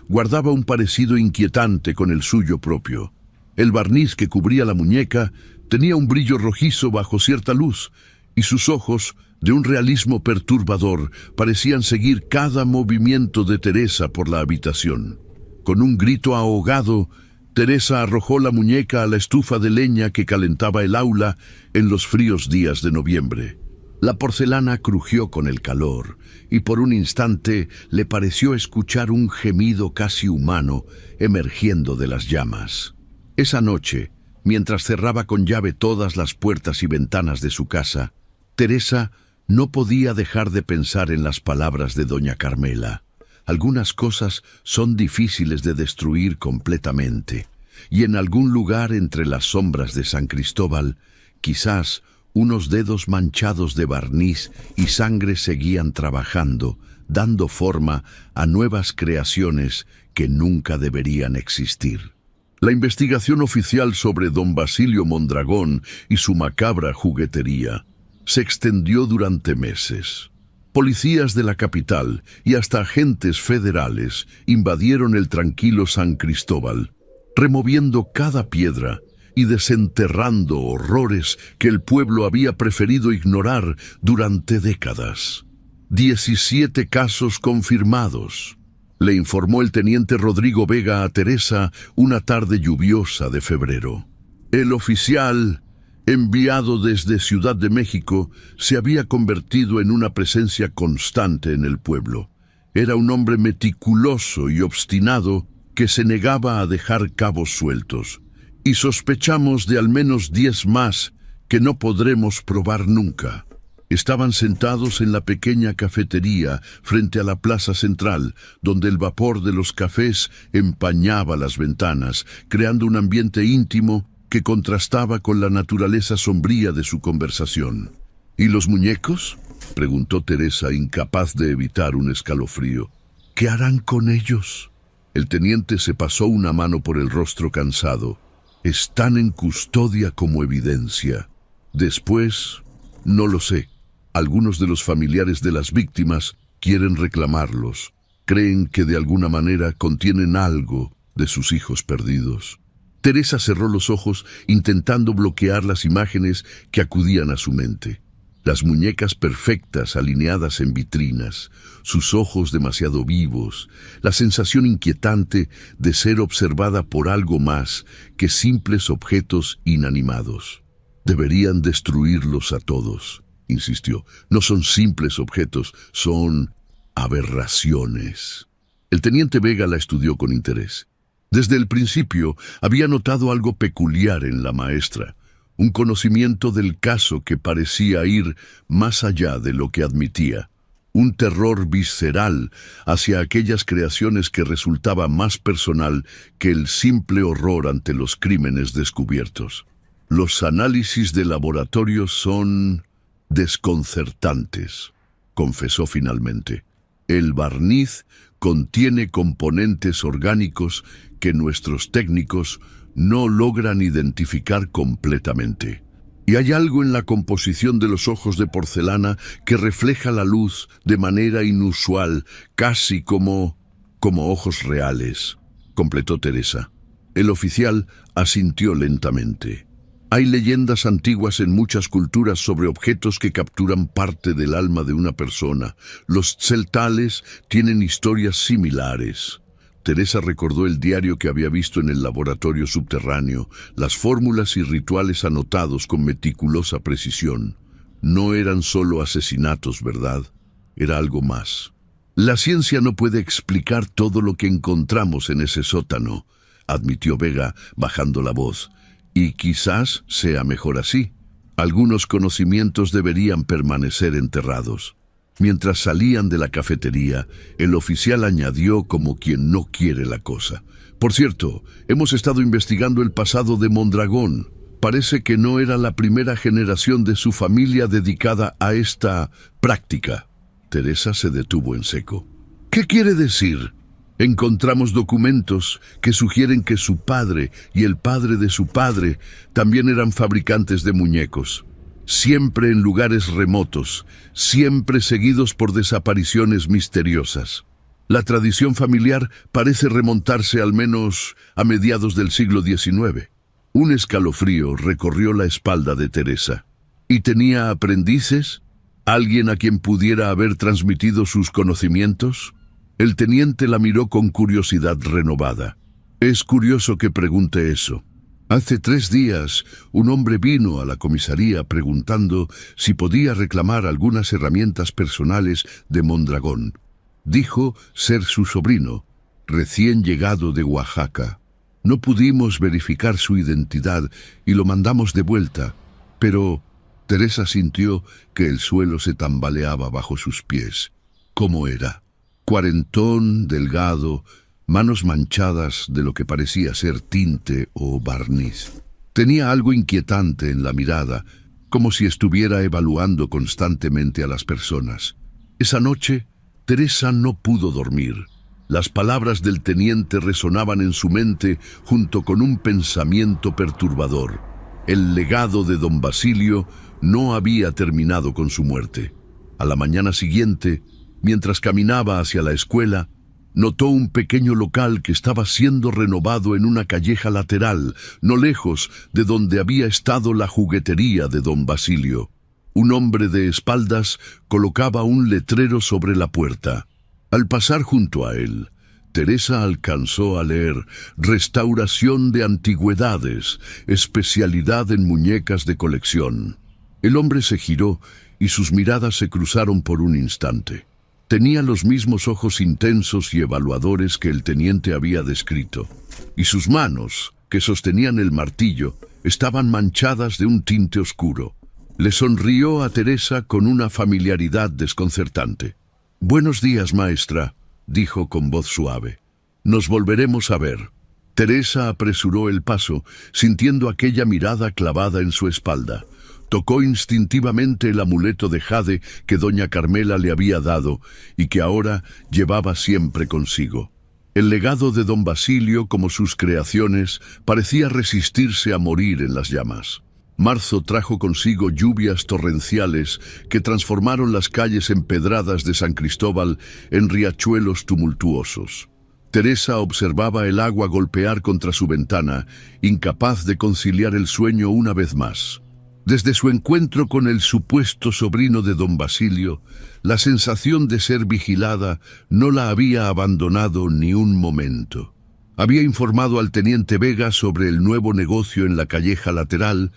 guardaba un parecido inquietante con el suyo propio. El barniz que cubría la muñeca tenía un brillo rojizo bajo cierta luz, y sus ojos, de un realismo perturbador, parecían seguir cada movimiento de Teresa por la habitación. Con un grito ahogado, Teresa arrojó la muñeca a la estufa de leña que calentaba el aula en los fríos días de noviembre. La porcelana crujió con el calor, y por un instante le pareció escuchar un gemido casi humano emergiendo de las llamas. Esa noche, mientras cerraba con llave todas las puertas y ventanas de su casa, Teresa no podía dejar de pensar en las palabras de doña Carmela. Algunas cosas son difíciles de destruir completamente, y en algún lugar entre las sombras de San Cristóbal, quizás unos dedos manchados de barniz y sangre seguían trabajando, dando forma a nuevas creaciones que nunca deberían existir. La investigación oficial sobre don Basilio Mondragón y su macabra juguetería se extendió durante meses. Policías de la capital y hasta agentes federales invadieron el tranquilo San Cristóbal, removiendo cada piedra y desenterrando horrores que el pueblo había preferido ignorar durante décadas. 17 casos confirmados, le informó el teniente Rodrigo Vega a Teresa una tarde lluviosa de febrero. El oficial, enviado desde Ciudad de México, se había convertido en una presencia constante en el pueblo. Era un hombre meticuloso y obstinado que se negaba a dejar cabos sueltos. Y sospechamos de al menos 10 más que no podremos probar nunca. Estaban sentados en la pequeña cafetería frente a la plaza central, donde el vapor de los cafés empañaba las ventanas, creando un ambiente íntimo que contrastaba con la naturaleza sombría de su conversación. ¿Y los muñecos?, preguntó Teresa, incapaz de evitar un escalofrío. ¿Qué harán con ellos? El teniente se pasó una mano por el rostro cansado. Están en custodia como evidencia. Después, no lo sé. Algunos de los familiares de las víctimas quieren reclamarlos. Creen que de alguna manera contienen algo de sus hijos perdidos. Teresa cerró los ojos intentando bloquear las imágenes que acudían a su mente. Las muñecas perfectas alineadas en vitrinas, sus ojos demasiado vivos, la sensación inquietante de ser observada por algo más que simples objetos inanimados. Deberían destruirlos a todos, insistió. No son simples objetos, son aberraciones. El teniente Vega la estudió con interés. Desde el principio había notado algo peculiar en la maestra, un conocimiento del caso que parecía ir más allá de lo que admitía, un terror visceral hacia aquellas creaciones que resultaba más personal que el simple horror ante los crímenes descubiertos. Los análisis de laboratorio son desconcertantes, confesó finalmente. El barniz contiene componentes orgánicos que nuestros técnicos no logran identificar completamente. Y hay algo en la composición de los ojos de porcelana que refleja la luz de manera inusual, casi como ojos reales, completó Teresa. El oficial asintió lentamente. Hay leyendas antiguas en muchas culturas sobre objetos que capturan parte del alma de una persona. Los tzeltales tienen historias similares. Teresa recordó el diario que había visto en el laboratorio subterráneo, las fórmulas y rituales anotados con meticulosa precisión. No eran solo asesinatos, ¿verdad? Era algo más. La ciencia no puede explicar todo lo que encontramos en ese sótano, admitió Vega, bajando la voz. Y quizás sea mejor así. Algunos conocimientos deberían permanecer enterrados. Mientras salían de la cafetería, el oficial añadió como quien no quiere la cosa. Por cierto, hemos estado investigando el pasado de Mondragón. Parece que no era la primera generación de su familia dedicada a esta práctica. Teresa se detuvo en seco. ¿Qué quiere decir? Encontramos documentos que sugieren que su padre y el padre de su padre también eran fabricantes de muñecos. Siempre en lugares remotos, siempre seguidos por desapariciones misteriosas. La tradición familiar parece remontarse al menos a mediados del siglo XIX. Un escalofrío recorrió la espalda de Teresa. ¿Y tenía aprendices? ¿Alguien a quien pudiera haber transmitido sus conocimientos? El teniente la miró con curiosidad renovada. Es curioso que pregunte eso. Hace 3 días, un hombre vino a la comisaría preguntando si podía reclamar algunas herramientas personales de Mondragón. Dijo ser su sobrino, recién llegado de Oaxaca. No pudimos verificar su identidad y lo mandamos de vuelta, pero Teresa sintió que el suelo se tambaleaba bajo sus pies. ¿Cómo era? Cuarentón, delgado, manos manchadas de lo que parecía ser tinte o barniz. Tenía algo inquietante en la mirada, como si estuviera evaluando constantemente a las personas. Esa noche, Teresa no pudo dormir. Las palabras del teniente resonaban en su mente junto con un pensamiento perturbador. El legado de don Basilio no había terminado con su muerte. A la mañana siguiente, mientras caminaba hacia la escuela, notó un pequeño local que estaba siendo renovado en una calleja lateral, no lejos de donde había estado la juguetería de don Basilio. Un hombre de espaldas colocaba un letrero sobre la puerta. Al pasar junto a él, Teresa alcanzó a leer «Restauración de antigüedades, especialidad en muñecas de colección». El hombre se giró y sus miradas se cruzaron por un instante. Tenía los mismos ojos intensos y evaluadores que el teniente había descrito, y sus manos, que sostenían el martillo, estaban manchadas de un tinte oscuro. Le sonrió a Teresa con una familiaridad desconcertante. «Buenos días, maestra», dijo con voz suave. «Nos volveremos a ver». Teresa apresuró el paso, sintiendo aquella mirada clavada en su espalda. Tocó instintivamente el amuleto de jade que doña Carmela le había dado y que ahora llevaba siempre consigo. El legado de don Basilio, como sus creaciones, parecía resistirse a morir en las llamas. Marzo trajo consigo lluvias torrenciales que transformaron las calles empedradas de San Cristóbal en riachuelos tumultuosos. Teresa observaba el agua golpear contra su ventana, incapaz de conciliar el sueño una vez más. Desde su encuentro con el supuesto sobrino de don Basilio, la sensación de ser vigilada no la había abandonado ni un momento. Había informado al teniente Vega sobre el nuevo negocio en la calleja lateral,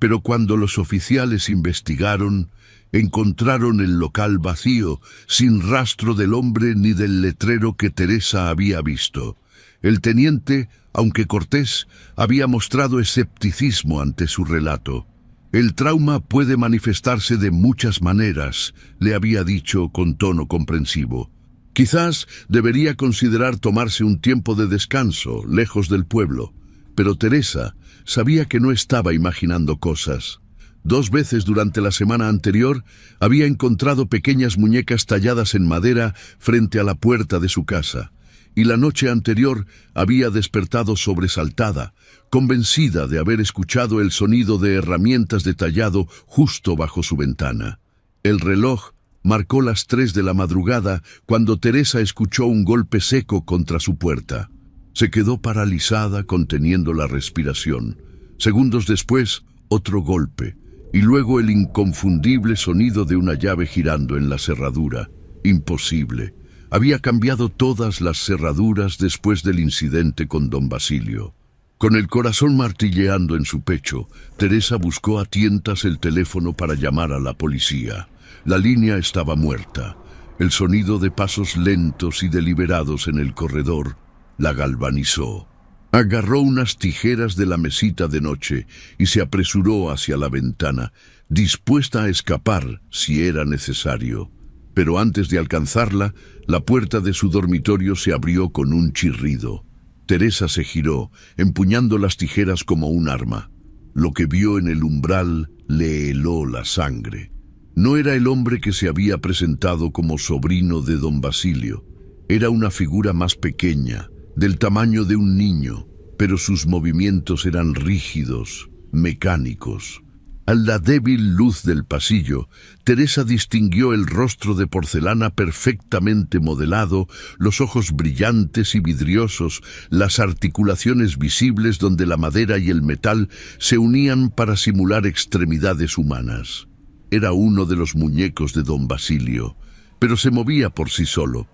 pero cuando los oficiales investigaron, encontraron el local vacío, sin rastro del hombre ni del letrero que Teresa había visto. El teniente, aunque cortés, había mostrado escepticismo ante su relato. «El trauma puede manifestarse de muchas maneras», le había dicho con tono comprensivo. Quizás debería considerar tomarse un tiempo de descanso, lejos del pueblo. Pero Teresa sabía que no estaba imaginando cosas. 2 veces durante la semana anterior había encontrado pequeñas muñecas talladas en madera frente a la puerta de su casa. Y la noche anterior había despertado sobresaltada, convencida de haber escuchado el sonido de herramientas de tallado justo bajo su ventana. El reloj marcó las 3 de la madrugada cuando Teresa escuchó un golpe seco contra su puerta. Se quedó paralizada, conteniendo la respiración. Segundos después, otro golpe, y luego el inconfundible sonido de una llave girando en la cerradura. Imposible. Había cambiado todas las cerraduras después del incidente con don Basilio. Con el corazón martilleando en su pecho, Teresa buscó a tientas el teléfono para llamar a la policía. La línea estaba muerta. El sonido de pasos lentos y deliberados en el corredor la galvanizó. Agarró unas tijeras de la mesita de noche y se apresuró hacia la ventana, dispuesta a escapar si era necesario. Pero antes de alcanzarla, la puerta de su dormitorio se abrió con un chirrido. Teresa se giró, empuñando las tijeras como un arma. Lo que vio en el umbral le heló la sangre. No era el hombre que se había presentado como sobrino de don Basilio. Era una figura más pequeña, del tamaño de un niño, pero sus movimientos eran rígidos, mecánicos. A la débil luz del pasillo, Teresa distinguió el rostro de porcelana perfectamente modelado, los ojos brillantes y vidriosos, las articulaciones visibles donde la madera y el metal se unían para simular extremidades humanas. Era uno de los muñecos de don Basilio, pero se movía por sí solo.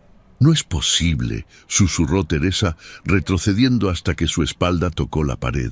«No es posible», susurró Teresa, retrocediendo hasta que su espalda tocó la pared.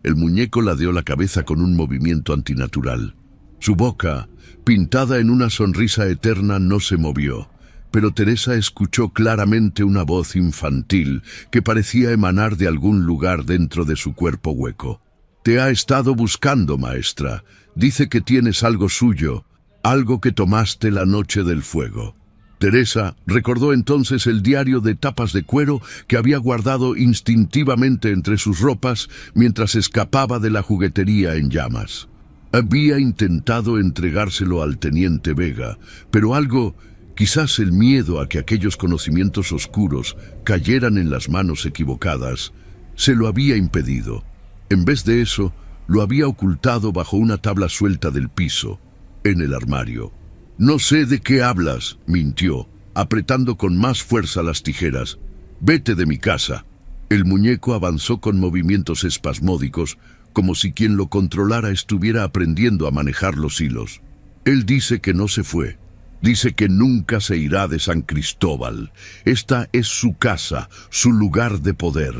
El muñeco ladeó la cabeza con un movimiento antinatural. Su boca, pintada en una sonrisa eterna, no se movió, pero Teresa escuchó claramente una voz infantil que parecía emanar de algún lugar dentro de su cuerpo hueco. «Te ha estado buscando, maestra. Dice que tienes algo suyo, algo que tomaste la noche del fuego». Teresa recordó entonces el diario de tapas de cuero que había guardado instintivamente entre sus ropas mientras escapaba de la juguetería en llamas. Había intentado entregárselo al teniente Vega, pero algo Quizás el miedo a que aquellos conocimientos oscuros cayeran en las manos equivocadas se lo había impedido. En vez de eso, lo había ocultado bajo una tabla suelta del piso, en el armario. «No sé de qué hablas», mintió, apretando con más fuerza las tijeras. «Vete de mi casa». El muñeco avanzó con movimientos espasmódicos, como si quien lo controlara estuviera aprendiendo a manejar los hilos. Él dice que no se fue. Dice que nunca se irá de San Cristóbal. Esta es su casa, su lugar de poder.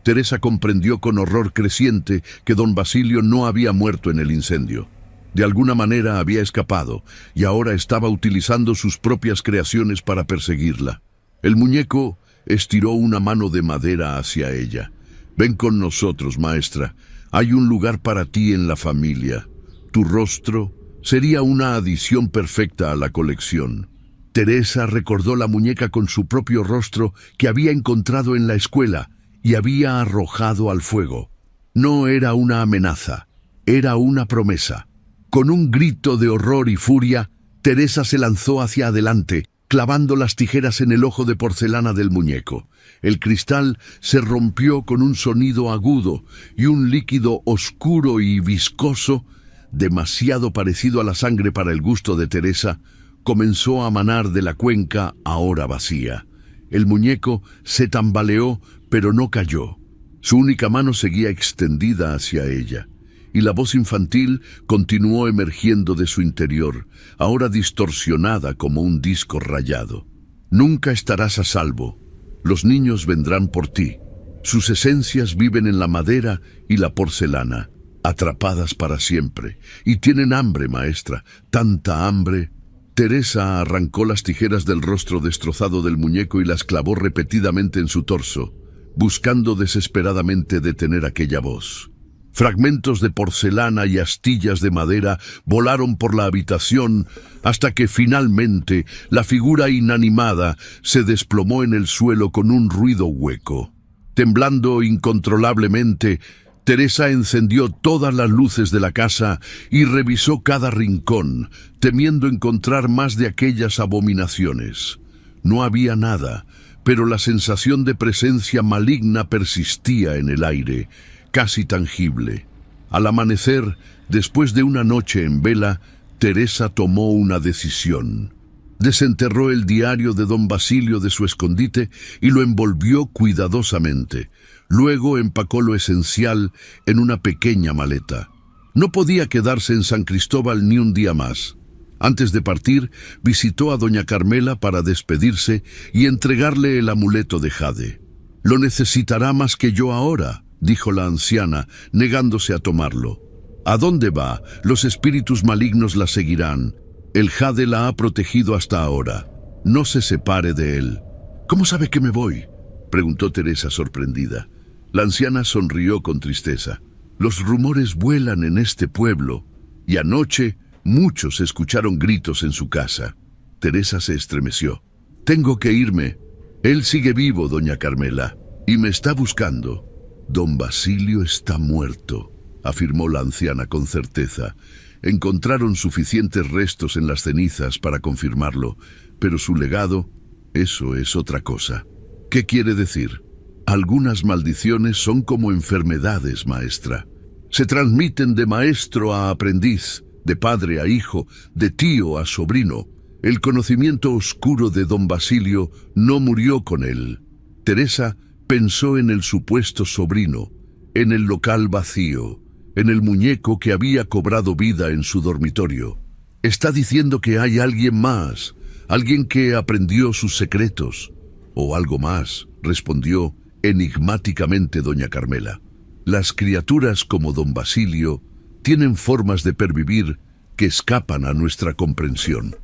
Teresa comprendió con horror creciente que don Basilio no había muerto en el incendio. De alguna manera había escapado y ahora estaba utilizando sus propias creaciones para perseguirla. El muñeco estiró una mano de madera hacia ella. «Ven con nosotros, maestra. Hay un lugar para ti en la familia. Tu rostro sería una adición perfecta a la colección». Teresa recordó la muñeca con su propio rostro que había encontrado en la escuela y había arrojado al fuego. No era una amenaza, era una promesa. Con un grito de horror y furia, Teresa se lanzó hacia adelante, clavando las tijeras en el ojo de porcelana del muñeco. El cristal se rompió con un sonido agudo y un líquido oscuro y viscoso, demasiado parecido a la sangre para el gusto de Teresa, comenzó a manar de la cuenca ahora vacía. El muñeco se tambaleó, pero no cayó. Su única mano seguía extendida hacia ella, y la voz infantil continuó emergiendo de su interior, ahora distorsionada como un disco rayado. «Nunca estarás a salvo. Los niños vendrán por ti. Sus esencias viven en la madera y la porcelana, atrapadas para siempre. Y tienen hambre, maestra, tanta hambre». Teresa arrancó las tijeras del rostro destrozado del muñeco y las clavó repetidamente en su torso, buscando desesperadamente detener aquella voz. Fragmentos de porcelana y astillas de madera volaron por la habitación hasta que finalmente la figura inanimada se desplomó en el suelo con un ruido hueco. Temblando incontrolablemente, Teresa encendió todas las luces de la casa y revisó cada rincón, temiendo encontrar más de aquellas abominaciones. No había nada, pero la sensación de presencia maligna persistía en el aire, casi tangible. Al amanecer, después de una noche en vela, Teresa tomó una decisión. Desenterró el diario de don Basilio de su escondite y lo envolvió cuidadosamente. Luego empacó lo esencial en una pequeña maleta. No podía quedarse en San Cristóbal ni un día más. Antes de partir, visitó a doña Carmela para despedirse y entregarle el amuleto de jade. «Lo necesitará más que yo ahora», dijo la anciana, negándose a tomarlo. «¿A dónde va? Los espíritus malignos la seguirán. El jade la ha protegido hasta ahora. No se separe de él». «¿Cómo sabe que me voy?», preguntó Teresa sorprendida. La anciana sonrió con tristeza. «Los rumores vuelan en este pueblo, y anoche muchos escucharon gritos en su casa». Teresa se estremeció. «Tengo que irme. Él sigue vivo, doña Carmela, y me está buscando». «Don Basilio está muerto», afirmó la anciana con certeza. Encontraron suficientes restos en las cenizas para confirmarlo, pero su legado, eso es otra cosa. ¿Qué quiere decir? Algunas maldiciones son como enfermedades, maestra. Se transmiten de maestro a aprendiz, de padre a hijo, de tío a sobrino. El conocimiento oscuro de don Basilio no murió con él. Teresa pensó en el supuesto sobrino, en el local vacío, en el muñeco que había cobrado vida en su dormitorio. «Está diciendo que hay alguien más, alguien que aprendió sus secretos». «O algo más», respondió enigmáticamente doña Carmela. «Las criaturas como don Basilio tienen formas de pervivir que escapan a nuestra comprensión».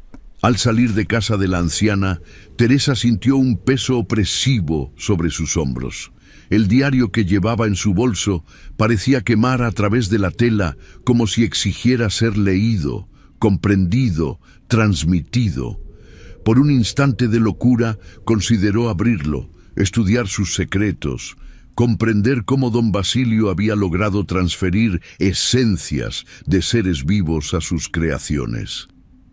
Al salir de casa de la anciana, Teresa sintió un peso opresivo sobre sus hombros. El diario que llevaba en su bolso parecía quemar a través de la tela como si exigiera ser leído, comprendido, transmitido. Por un instante de locura consideró abrirlo, estudiar sus secretos, comprender cómo don Basilio había logrado transferir esencias de seres vivos a sus creaciones.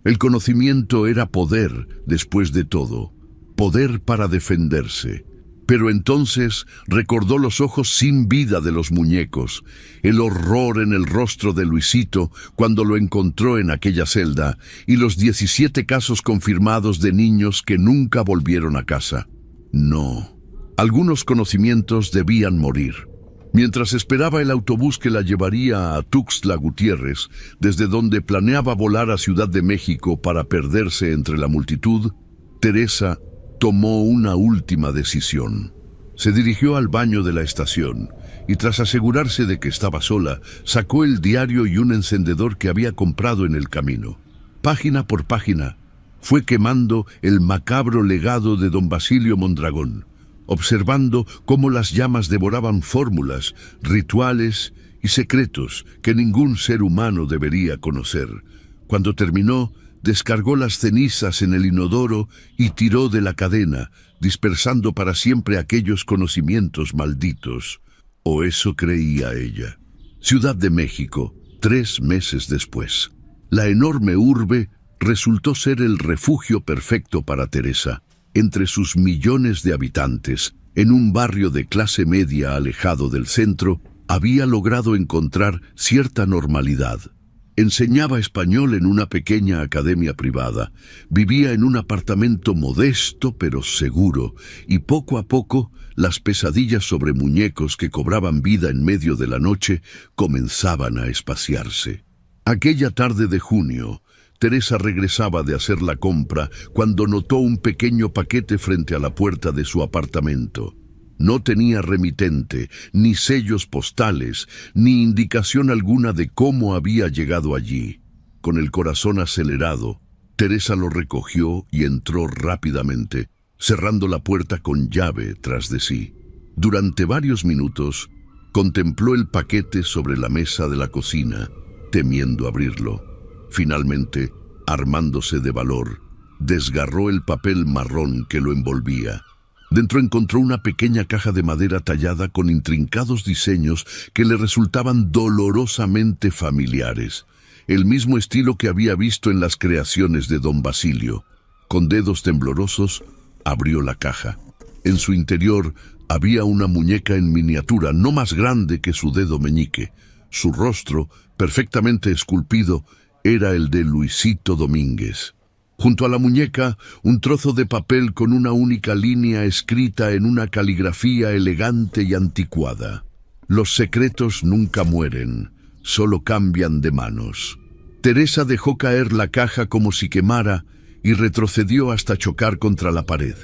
El conocimiento era poder, después de todo, poder para defenderse. Pero entonces recordó los ojos sin vida de los muñecos, el horror en el rostro de Luisito cuando lo encontró en aquella celda, y los 17 casos confirmados de niños que nunca volvieron a casa. No, algunos conocimientos debían morir. Mientras esperaba el autobús que la llevaría a Tuxtla Gutiérrez, desde donde planeaba volar a Ciudad de México para perderse entre la multitud, Teresa tomó una última decisión. Se dirigió al baño de la estación y, tras asegurarse de que estaba sola, sacó el diario y un encendedor que había comprado en el camino. Página por página, fue quemando el macabro legado de don Basilio Mondragón, observando cómo las llamas devoraban fórmulas, rituales y secretos que ningún ser humano debería conocer. Cuando terminó, descargó las cenizas en el inodoro y tiró de la cadena, dispersando para siempre aquellos conocimientos malditos. O eso creía ella. Ciudad de México, 3 meses después. La enorme urbe resultó ser el refugio perfecto para Teresa. Entre sus millones de habitantes, en un barrio de clase media alejado del centro, había logrado encontrar cierta normalidad. Enseñaba español en una pequeña academia privada, vivía en un apartamento modesto pero seguro, y poco a poco las pesadillas sobre muñecos que cobraban vida en medio de la noche comenzaban a espaciarse. Aquella tarde de junio, Teresa regresaba de hacer la compra cuando notó un pequeño paquete frente a la puerta de su apartamento. No tenía remitente, ni sellos postales, ni indicación alguna de cómo había llegado allí. Con el corazón acelerado, Teresa lo recogió y entró rápidamente, cerrando la puerta con llave tras de sí. Durante varios minutos, contempló el paquete sobre la mesa de la cocina, temiendo abrirlo. Finalmente, armándose de valor, desgarró el papel marrón que lo envolvía. Dentro encontró una pequeña caja de madera tallada con intrincados diseños que le resultaban dolorosamente familiares, el mismo estilo que había visto en las creaciones de don Basilio. Con dedos temblorosos, abrió la caja. En su interior había una muñeca en miniatura, no más grande que su dedo meñique. Su rostro, perfectamente esculpido, era el de Luisito Domínguez. Junto a la muñeca, un trozo de papel con una única línea escrita en una caligrafía elegante y anticuada. Los secretos nunca mueren, solo cambian de manos. Teresa dejó caer la caja como si quemara y retrocedió hasta chocar contra la pared.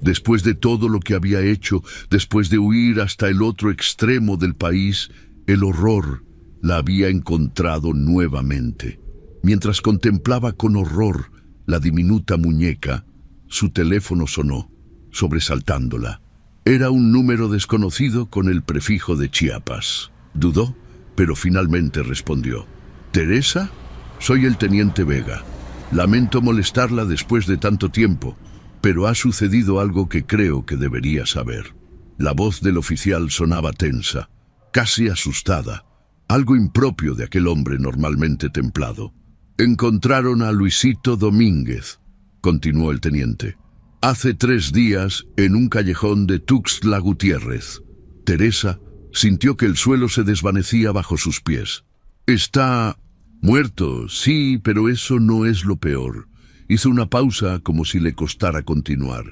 Después de todo lo que había hecho, después de huir hasta el otro extremo del país, el horror la había encontrado nuevamente. Mientras contemplaba con horror la diminuta muñeca, su teléfono sonó, sobresaltándola. Era un número desconocido con el prefijo de Chiapas. Dudó, pero finalmente respondió. «¿Teresa? Soy el teniente Vega. Lamento molestarla después de tanto tiempo, pero ha sucedido algo que creo que debería saber». La voz del oficial sonaba tensa, casi asustada, algo impropio de aquel hombre normalmente templado. «Encontraron a Luisito Domínguez», continuó el teniente. «Hace 3 días en un callejón de Tuxtla Gutiérrez». Teresa sintió que el suelo se desvanecía bajo sus pies. «Está muerto, sí, pero eso no es lo peor». Hizo una pausa como si le costara continuar.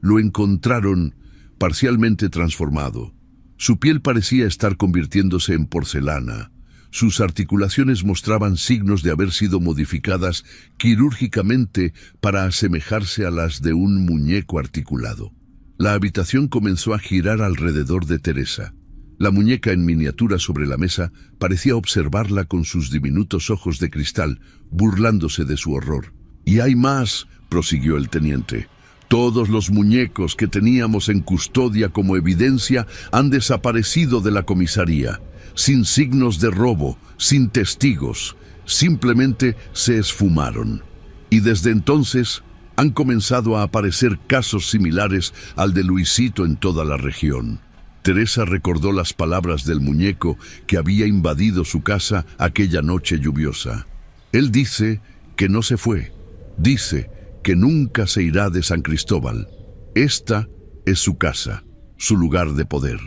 Lo encontraron parcialmente transformado. Su piel parecía estar convirtiéndose en porcelana. Sus articulaciones mostraban signos de haber sido modificadas quirúrgicamente para asemejarse a las de un muñeco articulado. La habitación comenzó a girar alrededor de Teresa. La muñeca en miniatura sobre la mesa parecía observarla con sus diminutos ojos de cristal, burlándose de su horror. «Y hay más», prosiguió el teniente. «Todos los muñecos que teníamos en custodia como evidencia han desaparecido de la comisaría, sin signos de robo, sin testigos, simplemente se esfumaron. Y desde entonces han comenzado a aparecer casos similares al de Luisito en toda la región». Teresa recordó las palabras del muñeco que había invadido su casa aquella noche lluviosa. «Él dice que no se fue, Dice que nunca se irá de San Cristóbal. Esta es su casa, su lugar de poder.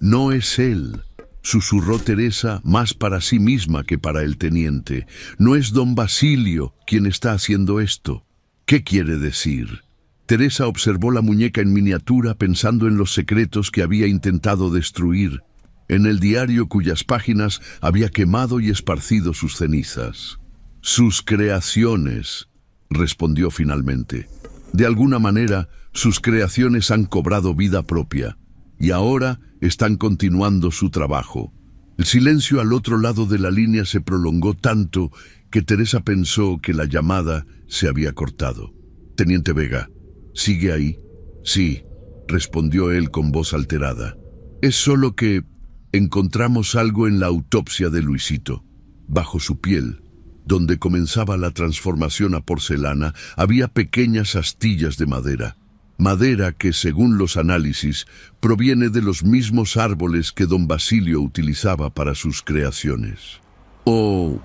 No es él, susurró Teresa más para sí misma que para el teniente. No es don Basilio quien está haciendo esto. ¿Qué quiere decir? Teresa observó la muñeca en miniatura pensando en los secretos que había intentado destruir, en el diario cuyas páginas había quemado y esparcido sus cenizas. Sus creaciones, respondió finalmente. De alguna manera, sus creaciones han cobrado vida propia, y ahora están continuando su trabajo. El silencio al otro lado de la línea se prolongó tanto que Teresa pensó que la llamada se había cortado. Teniente Vega, ¿sigue ahí? Sí, respondió él con voz alterada. Es solo que encontramos algo en la autopsia de Luisito. Bajo su piel, donde comenzaba la transformación a porcelana, había pequeñas astillas de madera. Madera que, según los análisis, proviene de los mismos árboles que don Basilio utilizaba para sus creaciones. «Oh,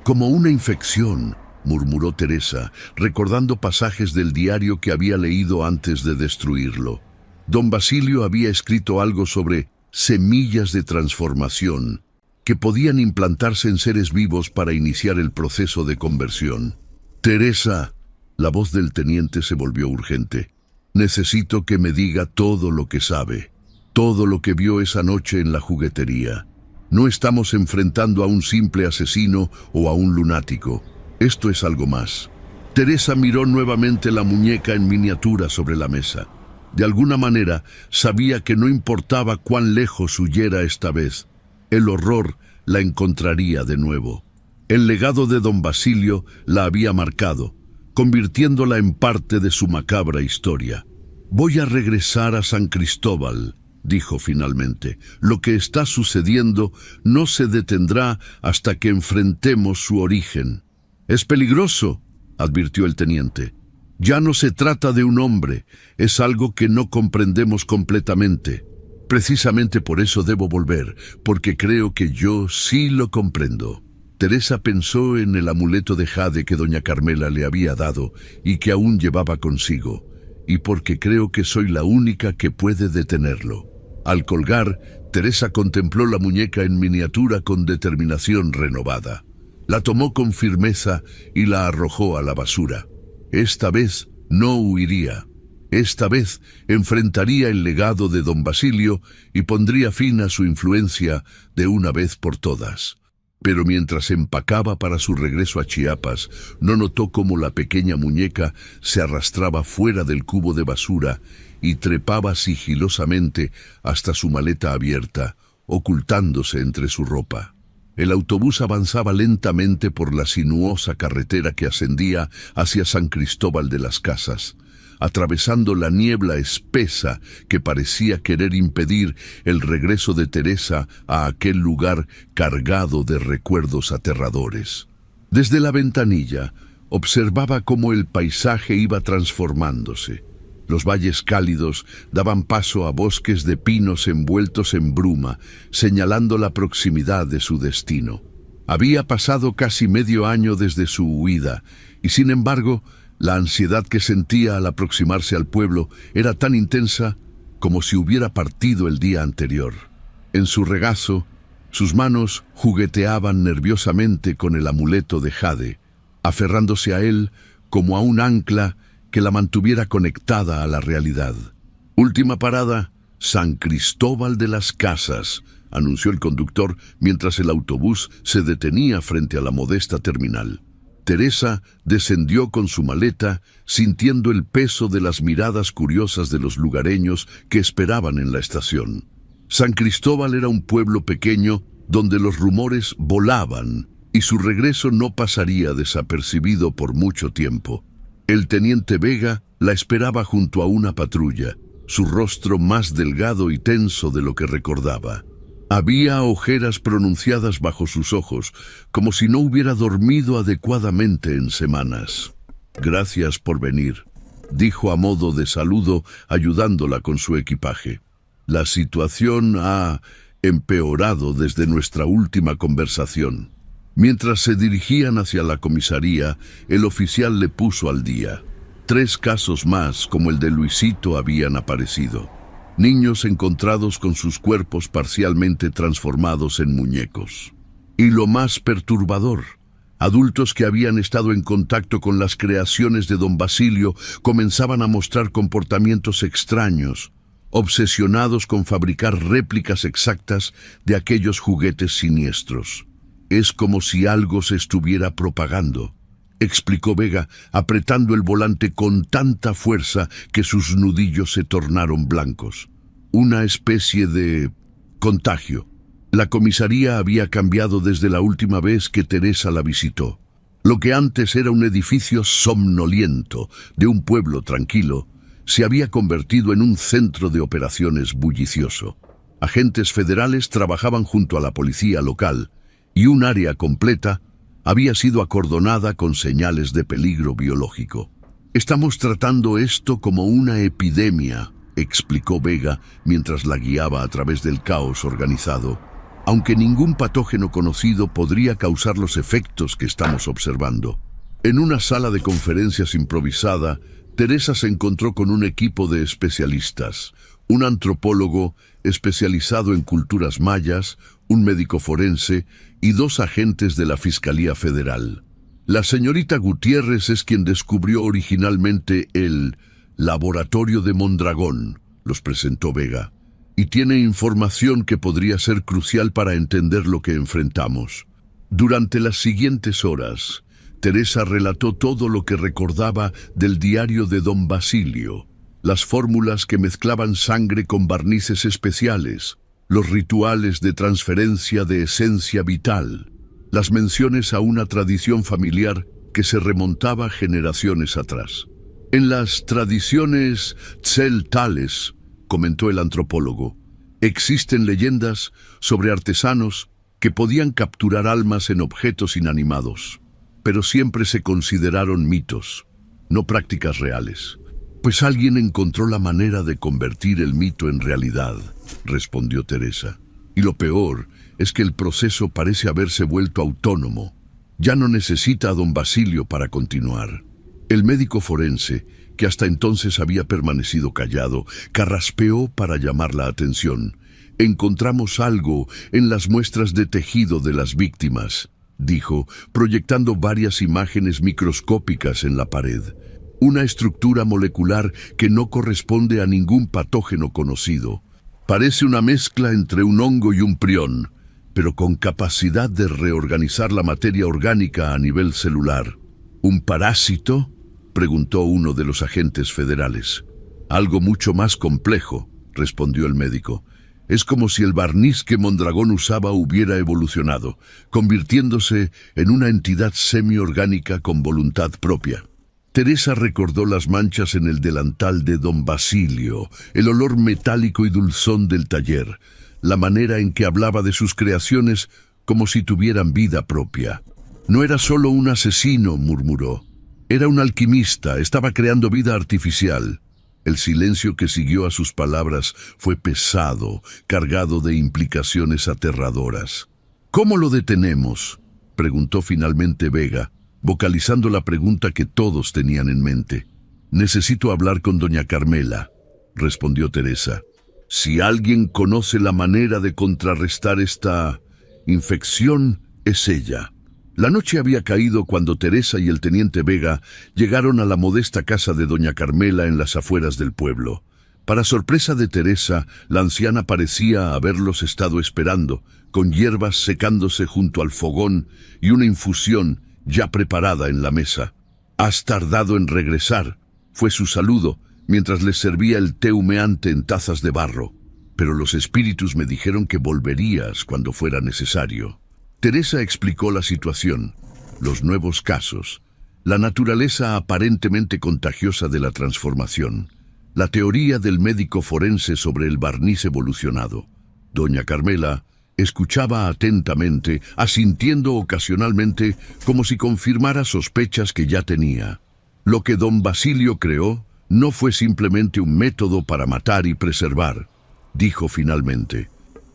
como una infección», murmuró Teresa, recordando pasajes del diario que había leído antes de destruirlo. Don Basilio había escrito algo sobre semillas de transformación que podían implantarse en seres vivos para iniciar el proceso de conversión. «Teresa», la voz del teniente se volvió urgente. «Necesito que me diga todo lo que sabe, todo lo que vio esa noche en la juguetería. No estamos enfrentando a un simple asesino o a un lunático. Esto es algo más». Teresa miró nuevamente la muñeca en miniatura sobre la mesa. De alguna manera, sabía que no importaba cuán lejos huyera esta vez, el horror la encontraría de nuevo. El legado de don Basilio la había marcado, convirtiéndola en parte de su macabra historia. «Voy a regresar a San Cristóbal», dijo finalmente. «Lo que está sucediendo no se detendrá hasta que enfrentemos su origen». «Es peligroso», advirtió el teniente. «Ya no se trata de un hombre, es algo que no comprendemos completamente. Precisamente por eso debo volver, porque creo que yo sí lo comprendo». Teresa pensó en el amuleto de jade que doña Carmela le había dado y que aún llevaba consigo, y porque creo que soy la única que puede detenerlo. Al colgar, Teresa contempló la muñeca en miniatura con determinación renovada. La tomó con firmeza y la arrojó a la basura. Esta vez no huiría. Esta vez enfrentaría el legado de don Basilio y pondría fin a su influencia de una vez por todas. Pero mientras empacaba para su regreso a Chiapas, no notó cómo la pequeña muñeca se arrastraba fuera del cubo de basura y trepaba sigilosamente hasta su maleta abierta, ocultándose entre su ropa. El autobús avanzaba lentamente por la sinuosa carretera que ascendía hacia San Cristóbal de las Casas, atravesando la niebla espesa que parecía querer impedir el regreso de Teresa a aquel lugar cargado de recuerdos aterradores. Desde la ventanilla observaba cómo el paisaje iba transformándose. Los valles cálidos daban paso a bosques de pinos envueltos en bruma, señalando la proximidad de su destino. Había pasado casi medio año desde su huida, y sin embargo, la ansiedad que sentía al aproximarse al pueblo era tan intensa como si hubiera partido el día anterior. En su regazo, sus manos jugueteaban nerviosamente con el amuleto de jade, aferrándose a él como a un ancla que la mantuviera conectada a la realidad. «Última parada, San Cristóbal de las Casas», anunció el conductor mientras el autobús se detenía frente a la modesta terminal. Teresa descendió con su maleta, sintiendo el peso de las miradas curiosas de los lugareños que esperaban en la estación. San Cristóbal era un pueblo pequeño donde los rumores volaban y su regreso no pasaría desapercibido por mucho tiempo. El teniente Vega la esperaba junto a una patrulla, su rostro más delgado y tenso de lo que recordaba. Había ojeras pronunciadas bajo sus ojos, como si no hubiera dormido adecuadamente en semanas. «Gracias por venir», dijo a modo de saludo, ayudándola con su equipaje. «La situación ha empeorado desde nuestra última conversación». Mientras se dirigían hacia la comisaría, el oficial le puso al día. 3 casos más, como el de Luisito, habían aparecido. Niños encontrados con sus cuerpos parcialmente transformados en muñecos. Y lo más perturbador, adultos que habían estado en contacto con las creaciones de don Basilio comenzaban a mostrar comportamientos extraños, obsesionados con fabricar réplicas exactas de aquellos juguetes siniestros. Es como si algo se estuviera propagando, explicó Vega, apretando el volante con tanta fuerza que sus nudillos se tornaron blancos. Una especie de contagio. La comisaría había cambiado desde la última vez que Teresa la visitó. Lo que antes era un edificio somnoliento de un pueblo tranquilo, se había convertido en un centro de operaciones bullicioso. Agentes federales trabajaban junto a la policía local, y un área completa había sido acordonada con señales de peligro biológico. Estamos tratando esto como una epidemia, explicó Vega mientras la guiaba a través del caos organizado, aunque ningún patógeno conocido podría causar los efectos que estamos observando. En una sala de conferencias improvisada, Teresa se encontró con un equipo de especialistas, un antropólogo especializado en culturas mayas, un médico forense y 2 agentes de la Fiscalía Federal. La señorita Gutiérrez es quien descubrió originalmente el Laboratorio de Mondragón, los presentó Vega, y tiene información que podría ser crucial para entender lo que enfrentamos. Durante las siguientes horas, Teresa relató todo lo que recordaba del diario de don Basilio, las fórmulas que mezclaban sangre con barnices especiales, los rituales de transferencia de esencia vital, las menciones a una tradición familiar que se remontaba generaciones atrás. En las tradiciones tzeltales, comentó el antropólogo, existen leyendas sobre artesanos que podían capturar almas en objetos inanimados, pero siempre se consideraron mitos, no prácticas reales. Pues alguien encontró la manera de convertir el mito en realidad, respondió Teresa. Y lo peor es que el proceso parece haberse vuelto autónomo. Ya no necesita a don Basilio para continuar. El médico forense, que hasta entonces había permanecido callado, carraspeó para llamar la atención. Encontramos algo en las muestras de tejido de las víctimas, dijo, proyectando varias imágenes microscópicas en la pared. Una estructura molecular que no corresponde a ningún patógeno conocido. Parece una mezcla entre un hongo y un prión, pero con capacidad de reorganizar la materia orgánica a nivel celular. ¿Un parásito?, preguntó uno de los agentes federales. Algo mucho más complejo, respondió el médico. Es como si el barniz que Mondragón usaba hubiera evolucionado, convirtiéndose en una entidad semiorgánica con voluntad propia. Teresa recordó las manchas en el delantal de don Basilio, el olor metálico y dulzón del taller, la manera en que hablaba de sus creaciones como si tuvieran vida propia. No era solo un asesino, murmuró. Era un alquimista, estaba creando vida artificial. El silencio que siguió a sus palabras fue pesado, cargado de implicaciones aterradoras. ¿Cómo lo detenemos?, preguntó finalmente Vega, vocalizando la pregunta que todos tenían en mente. Necesito hablar con doña Carmela, respondió Teresa. Si alguien conoce la manera de contrarrestar esta infección, es ella. La noche había caído cuando Teresa y el teniente Vega llegaron a la modesta casa de doña Carmela en las afueras del pueblo. Para sorpresa de Teresa, la anciana parecía haberlos estado esperando, con hierbas secándose junto al fogón y una infusión ya preparada en la mesa. «Has tardado en regresar», fue su saludo, mientras les servía el té humeante en tazas de barro. «Pero los espíritus me dijeron que volverías cuando fuera necesario». Teresa explicó la situación, los nuevos casos, la naturaleza aparentemente contagiosa de la transformación, la teoría del médico forense sobre el barniz evolucionado. Doña Carmela escuchaba atentamente, asintiendo ocasionalmente como si confirmara sospechas que ya tenía. Lo que don Basilio creó no fue simplemente un método para matar y preservar, dijo finalmente.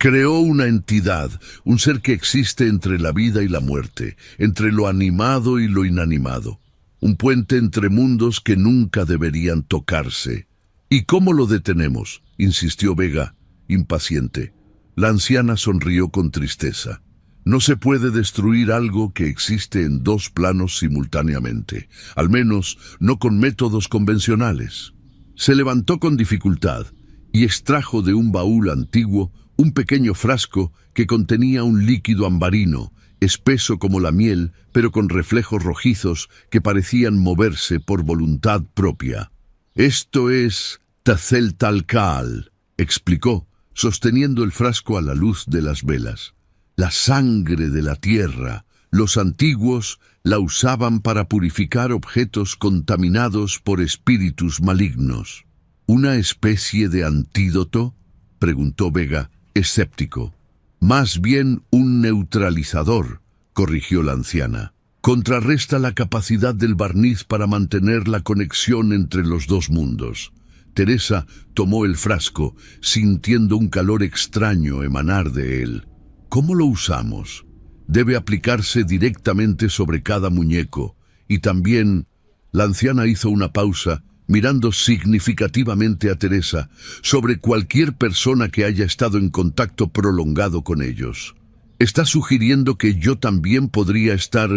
Creó una entidad, un ser que existe entre la vida y la muerte, entre lo animado y lo inanimado. Un puente entre mundos que nunca deberían tocarse. ¿Y cómo lo detenemos?, insistió Vega, impaciente. La anciana sonrió con tristeza. No se puede destruir algo que existe en dos planos simultáneamente, al menos no con métodos convencionales. Se levantó con dificultad y extrajo de un baúl antiguo un pequeño frasco que contenía un líquido ambarino, espeso como la miel, pero con reflejos rojizos que parecían moverse por voluntad propia. «Esto es Tzeltalcáatl», explicó, sosteniendo el frasco a la luz de las velas. «La sangre de la tierra. Los antiguos la usaban para purificar objetos contaminados por espíritus malignos». «¿Una especie de antídoto?», preguntó Vega, escéptico. «Más bien un neutralizador», corrigió la anciana. «Contrarresta la capacidad del barniz para mantener la conexión entre los dos mundos». Teresa tomó el frasco, sintiendo un calor extraño emanar de él. «¿Cómo lo usamos?». «Debe aplicarse directamente sobre cada muñeco. Y también…». La anciana hizo una pausa, mirando significativamente a Teresa, «sobre cualquier persona que haya estado en contacto prolongado con ellos». «¿Está sugiriendo que yo también podría estar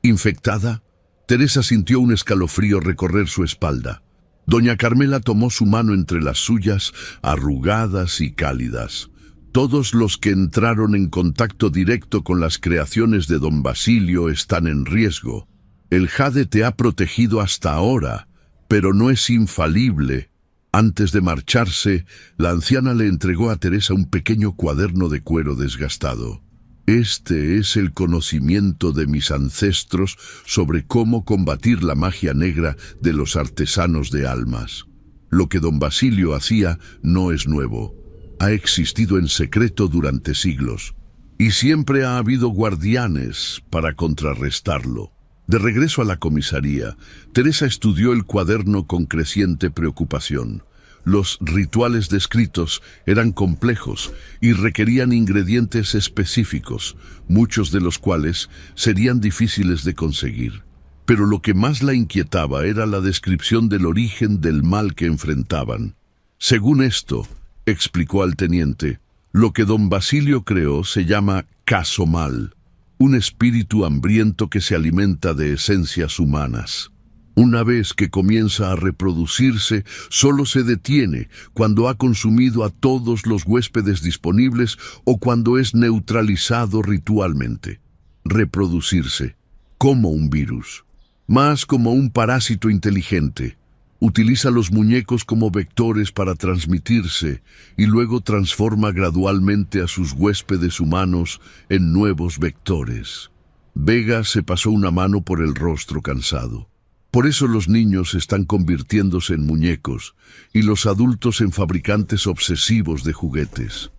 infectada?». Teresa sintió un escalofrío recorrer su espalda. Doña Carmela tomó su mano entre las suyas, arrugadas y cálidas. «Todos los que entraron en contacto directo con las creaciones de don Basilio están en riesgo. El jade te ha protegido hasta ahora, pero no es infalible». Antes de marcharse, la anciana le entregó a Teresa un pequeño cuaderno de cuero desgastado. «Este es el conocimiento de mis ancestros sobre cómo combatir la magia negra de los artesanos de almas. Lo que don Basilio hacía no es nuevo. Ha existido en secreto durante siglos, y siempre ha habido guardianes para contrarrestarlo». De regreso a la comisaría, Teresa estudió el cuaderno con creciente preocupación. Los rituales descritos eran complejos y requerían ingredientes específicos, muchos de los cuales serían difíciles de conseguir. Pero lo que más la inquietaba era la descripción del origen del mal que enfrentaban. «Según esto», explicó al teniente, «lo que don Basilio creó se llama Casomal, un espíritu hambriento que se alimenta de esencias humanas. Una vez que comienza a reproducirse, solo se detiene cuando ha consumido a todos los huéspedes disponibles o cuando es neutralizado ritualmente. Reproducirse, como un virus, más como un parásito inteligente. Utiliza los muñecos como vectores para transmitirse y luego transforma gradualmente a sus huéspedes humanos en nuevos vectores». Vega se pasó una mano por el rostro cansado. «Por eso los niños están convirtiéndose en muñecos y los adultos en fabricantes obsesivos de juguetes».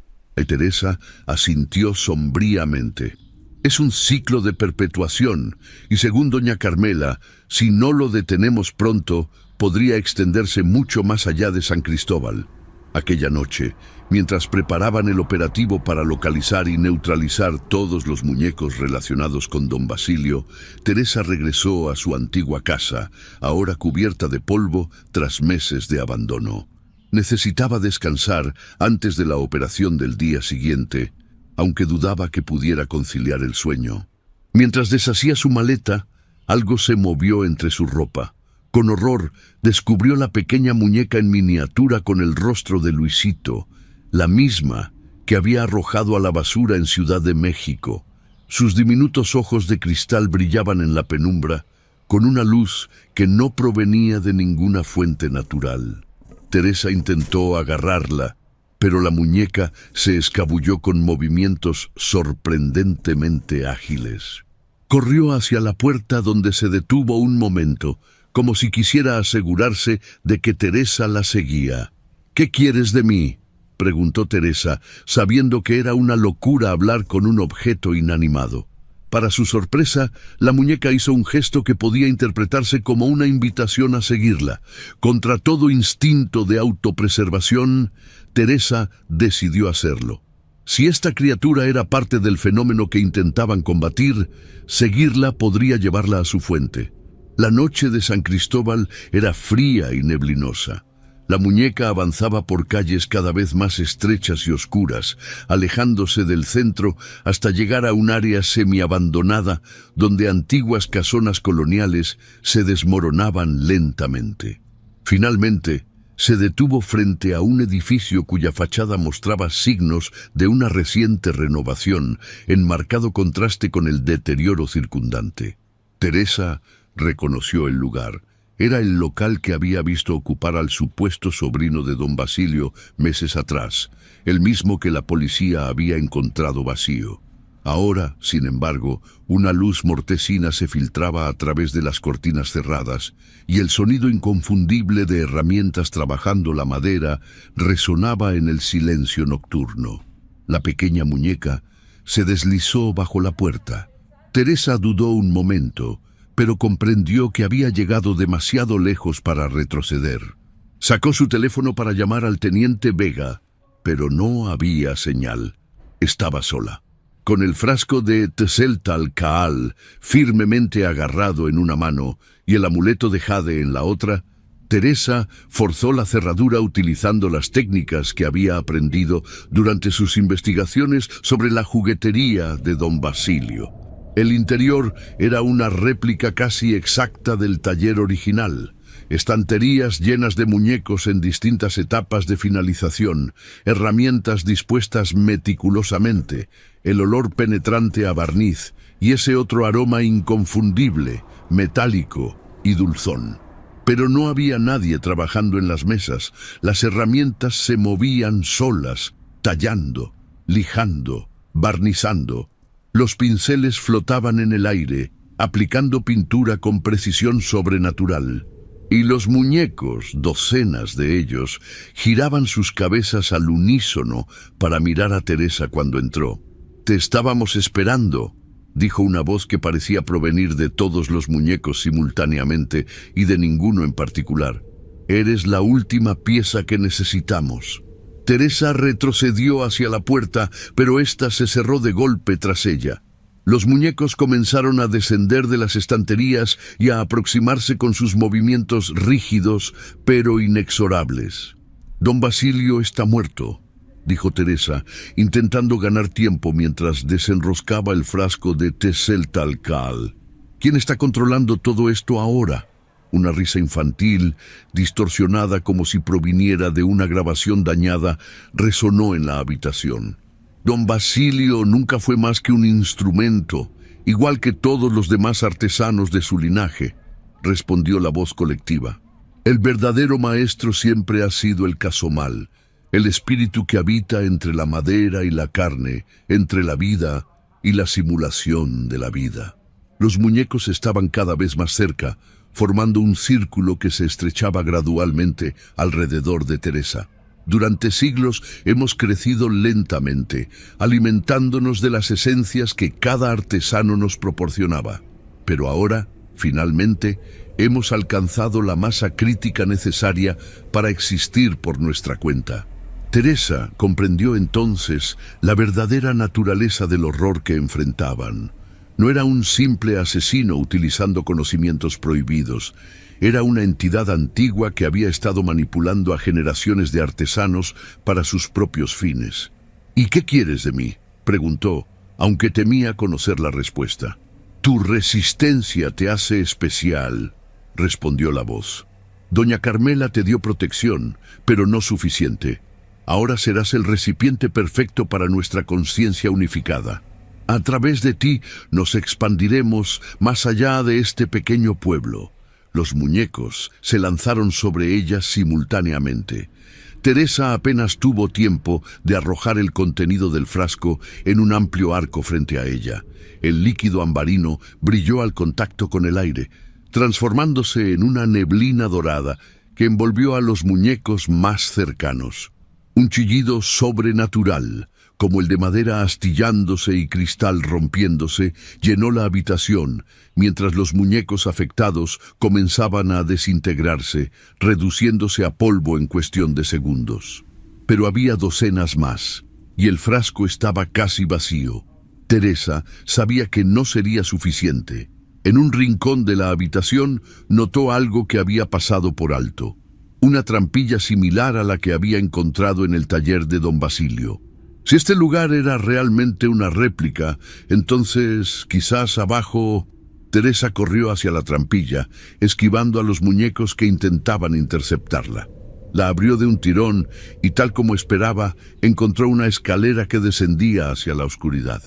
Teresa asintió sombríamente. «Es un ciclo de perpetuación y, según doña Carmela, si no lo detenemos pronto, podría extenderse mucho más allá de San Cristóbal». Aquella noche, mientras preparaban el operativo para localizar y neutralizar todos los muñecos relacionados con don Basilio, Teresa regresó a su antigua casa, ahora cubierta de polvo tras meses de abandono. Necesitaba descansar antes de la operación del día siguiente, aunque dudaba que pudiera conciliar el sueño. Mientras deshacía su maleta, algo se movió entre su ropa. Con horror, descubrió la pequeña muñeca en miniatura con el rostro de Luisito, la misma que había arrojado a la basura en Ciudad de México. Sus diminutos ojos de cristal brillaban en la penumbra, con una luz que no provenía de ninguna fuente natural. Teresa intentó agarrarla, pero la muñeca se escabulló con movimientos sorprendentemente ágiles. Corrió hacia la puerta, donde se detuvo un momento, como si quisiera asegurarse de que Teresa la seguía. «¿Qué quieres de mí?», preguntó Teresa, sabiendo que era una locura hablar con un objeto inanimado. Para su sorpresa, la muñeca hizo un gesto que podía interpretarse como una invitación a seguirla. Contra todo instinto de autopreservación, Teresa decidió hacerlo. Si esta criatura era parte del fenómeno que intentaban combatir, seguirla podría llevarla a su fuente. La noche de San Cristóbal era fría y neblinosa. La muñeca avanzaba por calles cada vez más estrechas y oscuras, alejándose del centro hasta llegar a un área semiabandonada donde antiguas casonas coloniales se desmoronaban lentamente. Finalmente, se detuvo frente a un edificio cuya fachada mostraba signos de una reciente renovación, en marcado contraste con el deterioro circundante. Teresa reconoció el lugar. Era el local que había visto ocupar al supuesto sobrino de don Basilio meses atrás, el mismo que la policía había encontrado vacío. Ahora, sin embargo, una luz mortecina se filtraba a través de las cortinas cerradas, y el sonido inconfundible de herramientas trabajando la madera resonaba en el silencio nocturno. La pequeña muñeca se deslizó bajo la puerta. Teresa dudó un momento, pero comprendió que había llegado demasiado lejos para retroceder. Sacó su teléfono para llamar al teniente Vega, pero no había señal. Estaba sola. Con el frasco de Tzeltalcaal firmemente agarrado en una mano y el amuleto de jade en la otra, Teresa forzó la cerradura utilizando las técnicas que había aprendido durante sus investigaciones sobre la juguetería de don Basilio. El interior era una réplica casi exacta del taller original. Estanterías llenas de muñecos en distintas etapas de finalización, herramientas dispuestas meticulosamente, el olor penetrante a barniz y ese otro aroma inconfundible, metálico y dulzón. Pero no había nadie trabajando en las mesas. Las herramientas se movían solas, tallando, lijando, barnizando. Los pinceles flotaban en el aire, aplicando pintura con precisión sobrenatural. Y los muñecos, docenas de ellos, giraban sus cabezas al unísono para mirar a Teresa cuando entró. «Te estábamos esperando», dijo una voz que parecía provenir de todos los muñecos simultáneamente y de ninguno en particular. «Eres la última pieza que necesitamos». Teresa retrocedió hacia la puerta, pero ésta se cerró de golpe tras ella. Los muñecos comenzaron a descender de las estanterías y a aproximarse con sus movimientos rígidos, pero inexorables. «Don Basilio está muerto», dijo Teresa, intentando ganar tiempo mientras desenroscaba el frasco de Tzeltalcaal. «¿Quién está controlando todo esto ahora?» Una risa infantil, distorsionada como si proviniera de una grabación dañada, resonó en la habitación. «Don Basilio nunca fue más que un instrumento, igual que todos los demás artesanos de su linaje», respondió la voz colectiva. «El verdadero maestro siempre ha sido el Casomal, el espíritu que habita entre la madera y la carne, entre la vida y la simulación de la vida». Los muñecos estaban cada vez más cerca, formando un círculo que se estrechaba gradualmente alrededor de Teresa. Durante siglos hemos crecido lentamente, alimentándonos de las esencias que cada artesano nos proporcionaba. Pero ahora, finalmente, hemos alcanzado la masa crítica necesaria para existir por nuestra cuenta. Teresa comprendió entonces la verdadera naturaleza del horror que enfrentaban. No era un simple asesino utilizando conocimientos prohibidos. Era una entidad antigua que había estado manipulando a generaciones de artesanos para sus propios fines. «¿Y qué quieres de mí?», preguntó, aunque temía conocer la respuesta. «Tu resistencia te hace especial», respondió la voz. «Doña Carmela te dio protección, pero no suficiente. Ahora serás el recipiente perfecto para nuestra conciencia unificada. A través de ti nos expandiremos más allá de este pequeño pueblo». Los muñecos se lanzaron sobre ella simultáneamente. Teresa apenas tuvo tiempo de arrojar el contenido del frasco en un amplio arco frente a ella. El líquido ambarino brilló al contacto con el aire, transformándose en una neblina dorada que envolvió a los muñecos más cercanos. Un chillido sobrenatural, como el de madera astillándose y cristal rompiéndose, llenó la habitación, mientras los muñecos afectados comenzaban a desintegrarse, reduciéndose a polvo en cuestión de segundos. Pero había docenas más, y el frasco estaba casi vacío. Teresa sabía que no sería suficiente. En un rincón de la habitación notó algo que había pasado por alto. Una trampilla similar a la que había encontrado en el taller de don Basilio. Si este lugar era realmente una réplica, entonces quizás abajo... Teresa corrió hacia la trampilla, esquivando a los muñecos que intentaban interceptarla. La abrió de un tirón y, tal como esperaba, encontró una escalera que descendía hacia la oscuridad.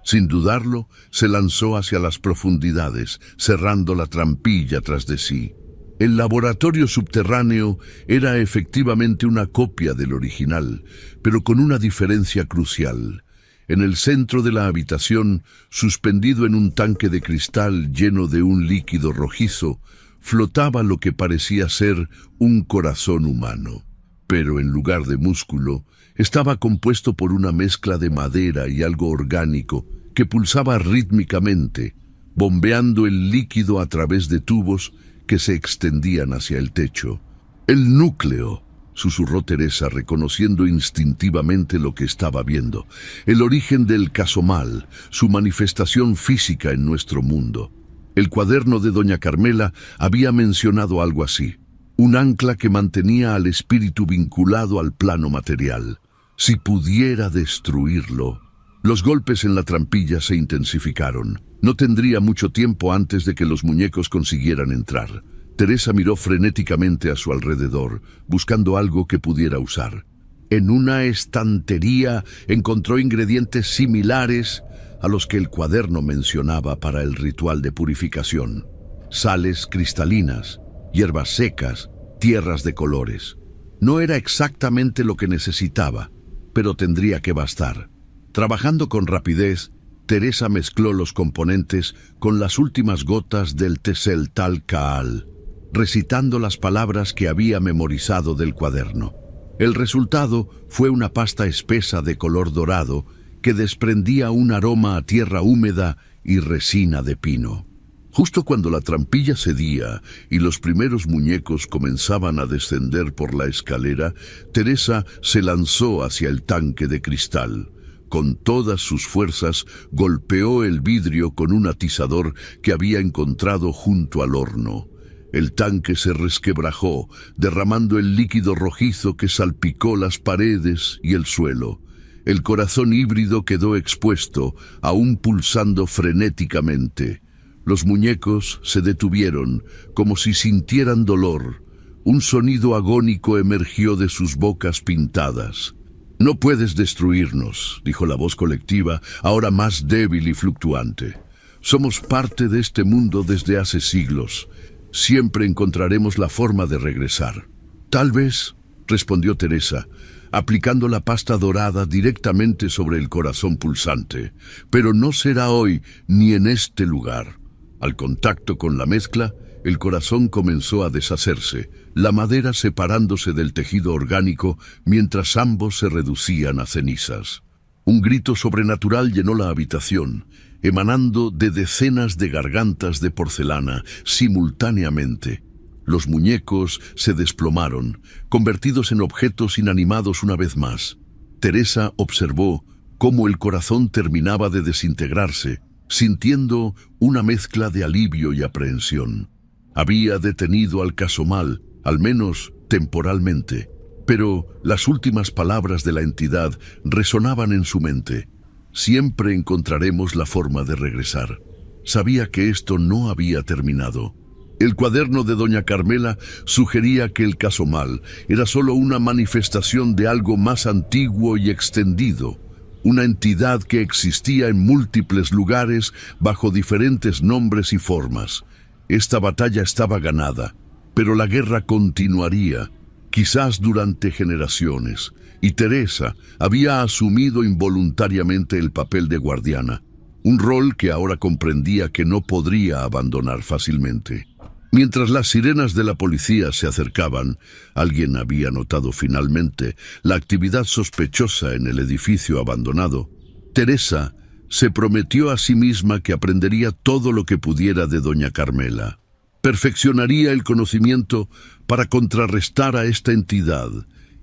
Sin dudarlo, se lanzó hacia las profundidades, cerrando la trampilla tras de sí. El laboratorio subterráneo era efectivamente una copia del original, pero con una diferencia crucial. En el centro de la habitación, suspendido en un tanque de cristal lleno de un líquido rojizo, flotaba lo que parecía ser un corazón humano. Pero en lugar de músculo, estaba compuesto por una mezcla de madera y algo orgánico que pulsaba rítmicamente, bombeando el líquido a través de tubos que se extendían hacia el techo. «El núcleo», susurró Teresa, reconociendo instintivamente lo que estaba viendo. «El origen del casomal, su manifestación física en nuestro mundo». El cuaderno de doña Carmela había mencionado algo así. Un ancla que mantenía al espíritu vinculado al plano material. Si pudiera destruirlo... Los golpes en la trampilla se intensificaron. No tendría mucho tiempo antes de que los muñecos consiguieran entrar. Teresa miró frenéticamente a su alrededor, buscando algo que pudiera usar. En una estantería encontró ingredientes similares a los que el cuaderno mencionaba para el ritual de purificación. Sales cristalinas, hierbas secas, tierras de colores. No era exactamente lo que necesitaba, pero tendría que bastar. Trabajando con rapidez, Teresa mezcló los componentes con las últimas gotas del Teseltal Kaal, recitando las palabras que había memorizado del cuaderno. El resultado fue una pasta espesa de color dorado que desprendía un aroma a tierra húmeda y resina de pino. Justo cuando la trampilla cedía y los primeros muñecos comenzaban a descender por la escalera, Teresa se lanzó hacia el tanque de cristal. Con todas sus fuerzas golpeó el vidrio con un atizador que había encontrado junto al horno. El tanque se resquebrajó, derramando el líquido rojizo que salpicó las paredes y el suelo. El corazón híbrido quedó expuesto, aún pulsando frenéticamente. Los muñecos se detuvieron, como si sintieran dolor. Un sonido agónico emergió de sus bocas pintadas. «No puedes destruirnos», dijo la voz colectiva, ahora más débil y fluctuante. «Somos parte de este mundo desde hace siglos. Siempre encontraremos la forma de regresar». «Tal vez», respondió Teresa, aplicando la pasta dorada directamente sobre el corazón pulsante, «pero no será hoy ni en este lugar». Al contacto con la mezcla, el corazón comenzó a deshacerse, la madera separándose del tejido orgánico mientras ambos se reducían a cenizas. Un grito sobrenatural llenó la habitación, emanando de decenas de gargantas de porcelana simultáneamente. Los muñecos se desplomaron, convertidos en objetos inanimados una vez más. Teresa observó cómo el corazón terminaba de desintegrarse, sintiendo una mezcla de alivio y aprehensión. Había detenido al casomal, al menos temporalmente, pero las últimas palabras de la entidad resonaban en su mente. Siempre encontraremos la forma de regresar. Sabía que esto no había terminado. El cuaderno de doña Carmela sugería que el casomal era solo una manifestación de algo más antiguo y extendido, una entidad que existía en múltiples lugares bajo diferentes nombres y formas. Esta batalla estaba ganada, pero la guerra continuaría, quizás durante generaciones, y Teresa había asumido involuntariamente el papel de guardiana, un rol que ahora comprendía que no podría abandonar fácilmente. Mientras las sirenas de la policía se acercaban, alguien había notado finalmente la actividad sospechosa en el edificio abandonado. Teresa se prometió a sí misma que aprendería todo lo que pudiera de doña Carmela. Perfeccionaría el conocimiento para contrarrestar a esta entidad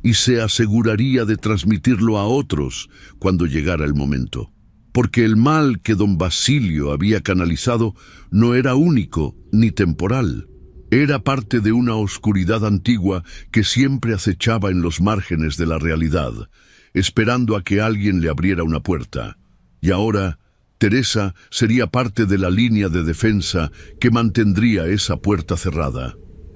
y se aseguraría de transmitirlo a otros cuando llegara el momento. Porque el mal que don Basilio había canalizado no era único ni temporal. Era parte de una oscuridad antigua que siempre acechaba en los márgenes de la realidad, esperando a que alguien le abriera una puerta. Y ahora, Teresa sería parte de la línea de defensa que mantendría esa puerta cerrada.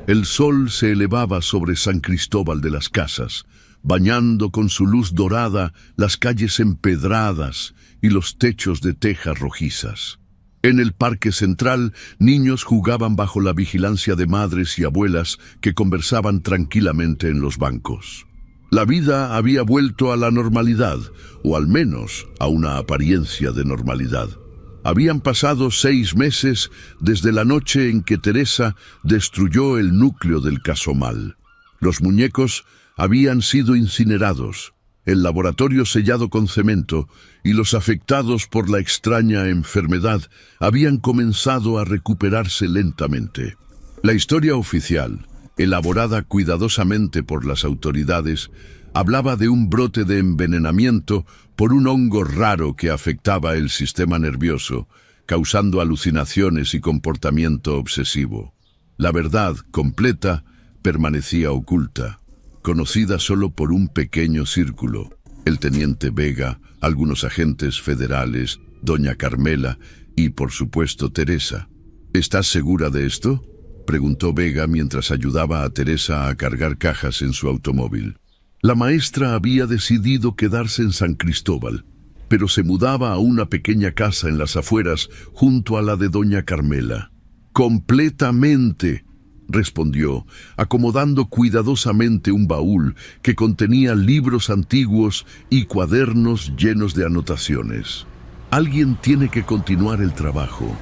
El sol se elevaba sobre San Cristóbal de las Casas, bañando con su luz dorada las calles empedradas y los techos de tejas rojizas. En el parque central, niños jugaban bajo la vigilancia de madres y abuelas que conversaban tranquilamente en los bancos. La vida había vuelto a la normalidad, o al menos a una apariencia de normalidad. Habían pasado 6 meses desde la noche en que Teresa destruyó el núcleo del Casomal. Los muñecos habían sido incinerados, el laboratorio sellado con cemento y los afectados por la extraña enfermedad habían comenzado a recuperarse lentamente. La historia oficial, elaborada cuidadosamente por las autoridades, hablaba de un brote de envenenamiento por un hongo raro que afectaba el sistema nervioso, causando alucinaciones y comportamiento obsesivo. La verdad completa permanecía oculta, conocida solo por un pequeño círculo: el teniente Vega, algunos agentes federales, doña Carmela y, por supuesto, Teresa. ¿Estás segura de esto?, preguntó Vega mientras ayudaba a Teresa a cargar cajas en su automóvil. La maestra había decidido quedarse en San Cristóbal, pero se mudaba a una pequeña casa en las afueras junto a la de doña Carmela. «Completamente», respondió, acomodando cuidadosamente un baúl que contenía libros antiguos y cuadernos llenos de anotaciones. Alguien tiene que continuar el trabajo.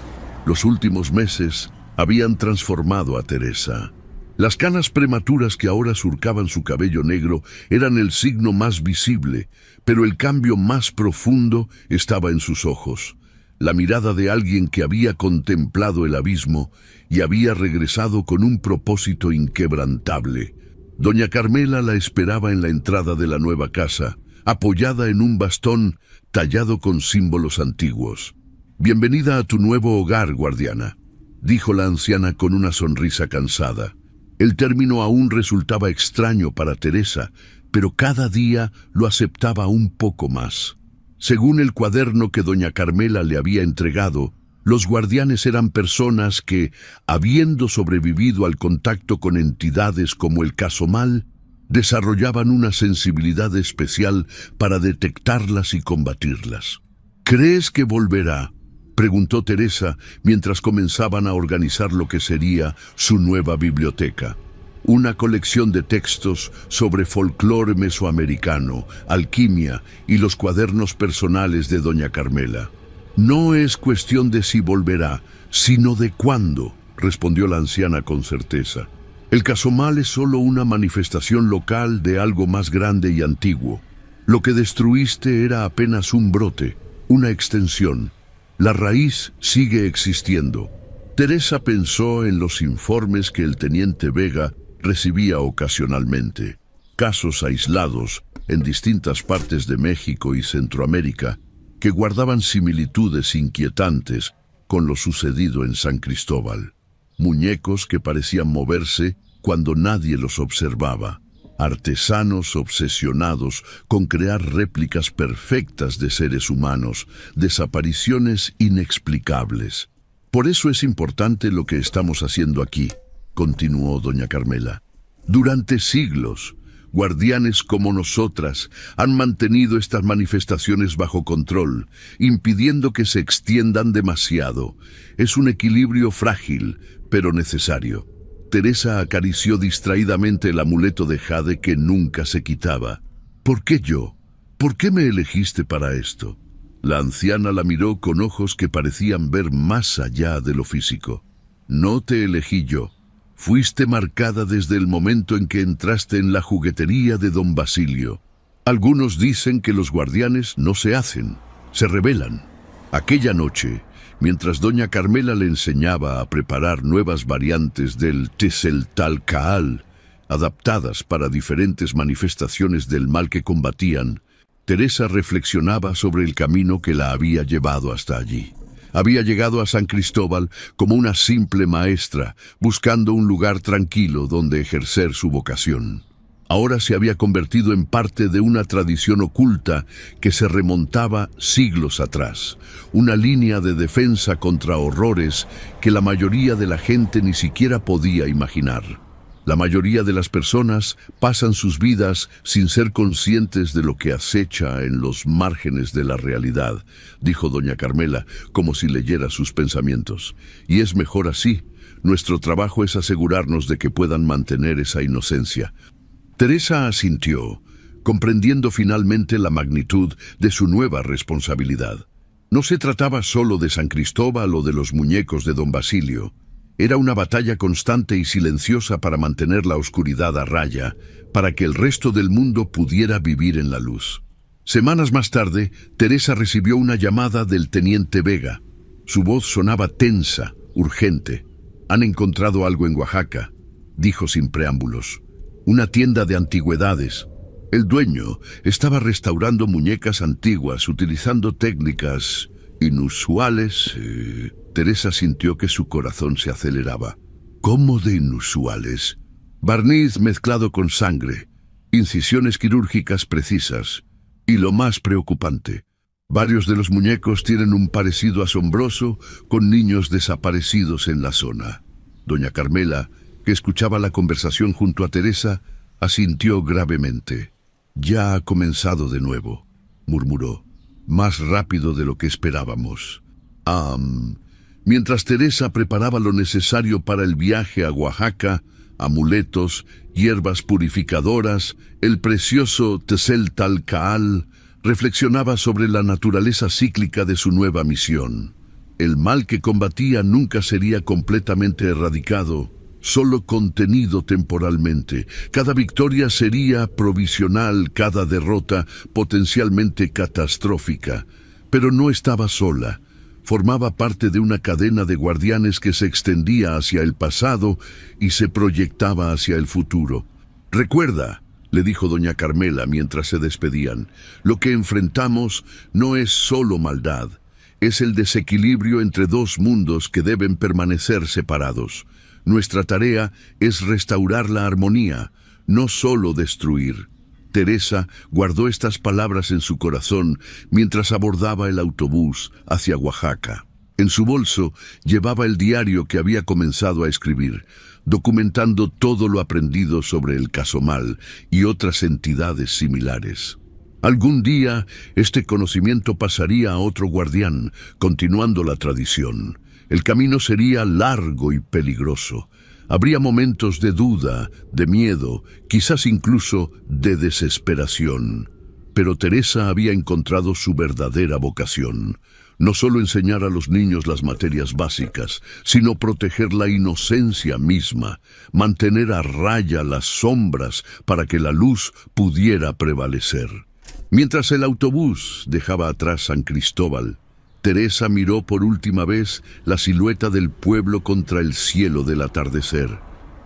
Los últimos meses habían transformado a Teresa. Las canas prematuras que ahora surcaban su cabello negro eran el signo más visible, pero el cambio más profundo estaba en sus ojos. La mirada de alguien que había contemplado el abismo y había regresado con un propósito inquebrantable. Doña Carmela la esperaba en la entrada de la nueva casa, apoyada en un bastón tallado con símbolos antiguos. «Bienvenida a tu nuevo hogar, guardiana», dijo la anciana con una sonrisa cansada. El término aún resultaba extraño para Teresa, pero cada día lo aceptaba un poco más. Según el cuaderno que doña Carmela le había entregado, los guardianes eran personas que, habiendo sobrevivido al contacto con entidades como el Casomal, desarrollaban una sensibilidad especial para detectarlas y combatirlas. «¿Crees que volverá?», preguntó Teresa mientras comenzaban a organizar lo que sería su nueva biblioteca. Una colección de textos sobre folclore mesoamericano, alquimia y los cuadernos personales de doña Carmela. «No es cuestión de si volverá, sino de cuándo», respondió la anciana con certeza. «El Casomal es solo una manifestación local de algo más grande y antiguo. Lo que destruiste era apenas un brote, una extensión. La raíz sigue existiendo». Teresa pensó en los informes que el teniente Vega recibía ocasionalmente. Casos aislados en distintas partes de México y Centroamérica que guardaban similitudes inquietantes con lo sucedido en San Cristóbal. Muñecos que parecían moverse cuando nadie los observaba. Artesanos obsesionados con crear réplicas perfectas de seres humanos, desapariciones inexplicables. «Por eso es importante lo que estamos haciendo aquí», continuó doña Carmela. «Durante siglos, guardianes como nosotras han mantenido estas manifestaciones bajo control, impidiendo que se extiendan demasiado. Es un equilibrio frágil, pero necesario». Teresa acarició distraídamente el amuleto de jade que nunca se quitaba. «¿Por qué yo? ¿Por qué me elegiste para esto?». La anciana la miró con ojos que parecían ver más allá de lo físico. «No te elegí yo. Fuiste marcada desde el momento en que entraste en la juguetería de don Basilio. Algunos dicen que los guardianes no se hacen, se revelan». Aquella noche, mientras doña Carmela le enseñaba a preparar nuevas variantes del Tzeltalcaal, adaptadas para diferentes manifestaciones del mal que combatían, Teresa reflexionaba sobre el camino que la había llevado hasta allí. Había llegado a San Cristóbal como una simple maestra, buscando un lugar tranquilo donde ejercer su vocación. Ahora se había convertido en parte de una tradición oculta que se remontaba siglos atrás, una línea de defensa contra horrores que la mayoría de la gente ni siquiera podía imaginar. La mayoría de las personas pasan sus vidas sin ser conscientes de lo que acecha en los márgenes de la realidad, dijo doña Carmela, como si leyera sus pensamientos. Y es mejor así. Nuestro trabajo es asegurarnos de que puedan mantener esa inocencia. Teresa asintió, comprendiendo finalmente la magnitud de su nueva responsabilidad. No se trataba solo de San Cristóbal o de los muñecos de don Basilio. Era una batalla constante y silenciosa para mantener la oscuridad a raya, para que el resto del mundo pudiera vivir en la luz. Semanas más tarde, Teresa recibió una llamada del teniente Vega. Su voz sonaba tensa, urgente. «Han encontrado algo en Oaxaca», dijo sin preámbulos. «Una tienda de antigüedades. El dueño estaba restaurando muñecas antiguas utilizando técnicas inusuales». Teresa sintió que su corazón se aceleraba. ¿Cómo de inusuales? Barniz mezclado con sangre, incisiones quirúrgicas precisas, y lo más preocupante, varios de los muñecos tienen un parecido asombroso con niños desaparecidos en la zona. Doña Carmela, que escuchaba la conversación junto a Teresa, asintió gravemente. «Ya ha comenzado de nuevo», murmuró, «más rápido de lo que esperábamos». Mientras Teresa preparaba lo necesario para el viaje a Oaxaca, amuletos, hierbas purificadoras, el precioso Tzeltalcaal, reflexionaba sobre la naturaleza cíclica de su nueva misión. El mal que combatía nunca sería completamente erradicado, solo contenido temporalmente. Cada victoria sería provisional, cada derrota potencialmente catastrófica. Pero no estaba sola. Formaba parte de una cadena de guardianes que se extendía hacia el pasado y se proyectaba hacia el futuro. «Recuerda», le dijo doña Carmela mientras se despedían, «lo que enfrentamos no es solo maldad, es el desequilibrio entre dos mundos que deben permanecer separados. Nuestra tarea es restaurar la armonía, no solo destruir». Teresa guardó estas palabras en su corazón mientras abordaba el autobús hacia Oaxaca. En su bolso llevaba el diario que había comenzado a escribir, documentando todo lo aprendido sobre el Casomal y otras entidades similares. Algún día este conocimiento pasaría a otro guardián, continuando la tradición. El camino sería largo y peligroso. Habría momentos de duda, de miedo, quizás incluso de desesperación. Pero Teresa había encontrado su verdadera vocación. No solo enseñar a los niños las materias básicas, sino proteger la inocencia misma, mantener a raya las sombras para que la luz pudiera prevalecer. Mientras el autobús dejaba atrás San Cristóbal, Teresa miró por última vez la silueta del pueblo contra el cielo del atardecer.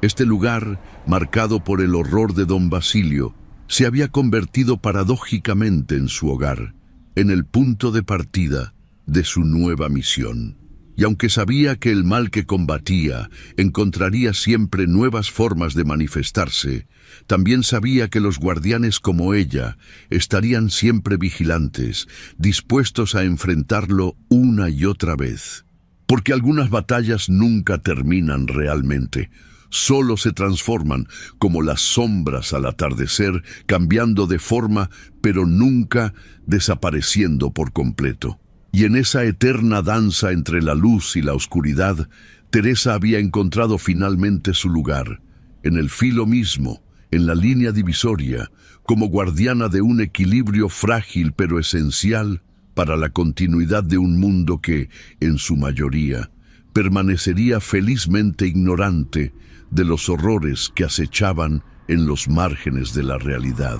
Este lugar, marcado por el horror de don Basilio, se había convertido paradójicamente en su hogar, en el punto de partida de su nueva misión. Y aunque sabía que el mal que combatía encontraría siempre nuevas formas de manifestarse, también sabía que los guardianes como ella estarían siempre vigilantes, dispuestos a enfrentarlo una y otra vez. Porque algunas batallas nunca terminan realmente, solo se transforman como las sombras al atardecer, cambiando de forma, pero nunca desapareciendo por completo. Y en esa eterna danza entre la luz y la oscuridad, Teresa había encontrado finalmente su lugar, en el filo mismo, en la línea divisoria, como guardiana de un equilibrio frágil pero esencial para la continuidad de un mundo que, en su mayoría, permanecería felizmente ignorante de los horrores que acechaban en los márgenes de la realidad.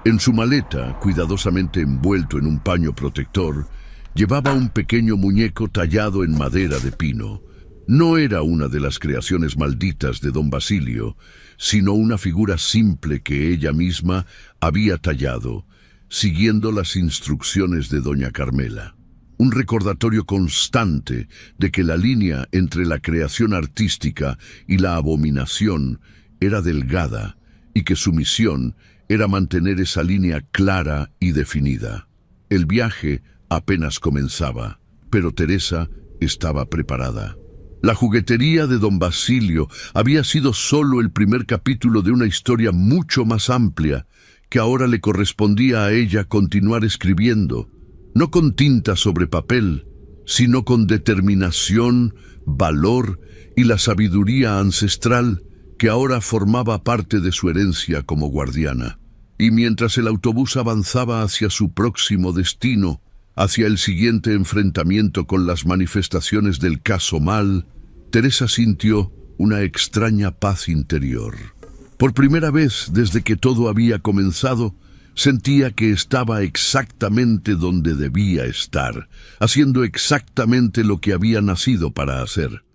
En su maleta, cuidadosamente envuelto en un paño protector, llevaba un pequeño muñeco tallado en madera de pino. No era una de las creaciones malditas de don Basilio, sino una figura simple que ella misma había tallado, siguiendo las instrucciones de doña Carmela. Un recordatorio constante de que la línea entre la creación artística y la abominación era delgada y que su misión era mantener esa línea clara y definida. El viaje apenas comenzaba, pero Teresa estaba preparada. La juguetería de don Basilio había sido solo el primer capítulo de una historia mucho más amplia, que ahora le correspondía a ella continuar escribiendo, no con tinta sobre papel, sino con determinación, valor y la sabiduría ancestral que ahora formaba parte de su herencia como guardiana. Y mientras el autobús avanzaba hacia su próximo destino, hacia el siguiente enfrentamiento con las manifestaciones del caso mal, Teresa sintió una extraña paz interior. Por primera vez desde que todo había comenzado, sentía que estaba exactamente donde debía estar, haciendo exactamente lo que había nacido para hacer.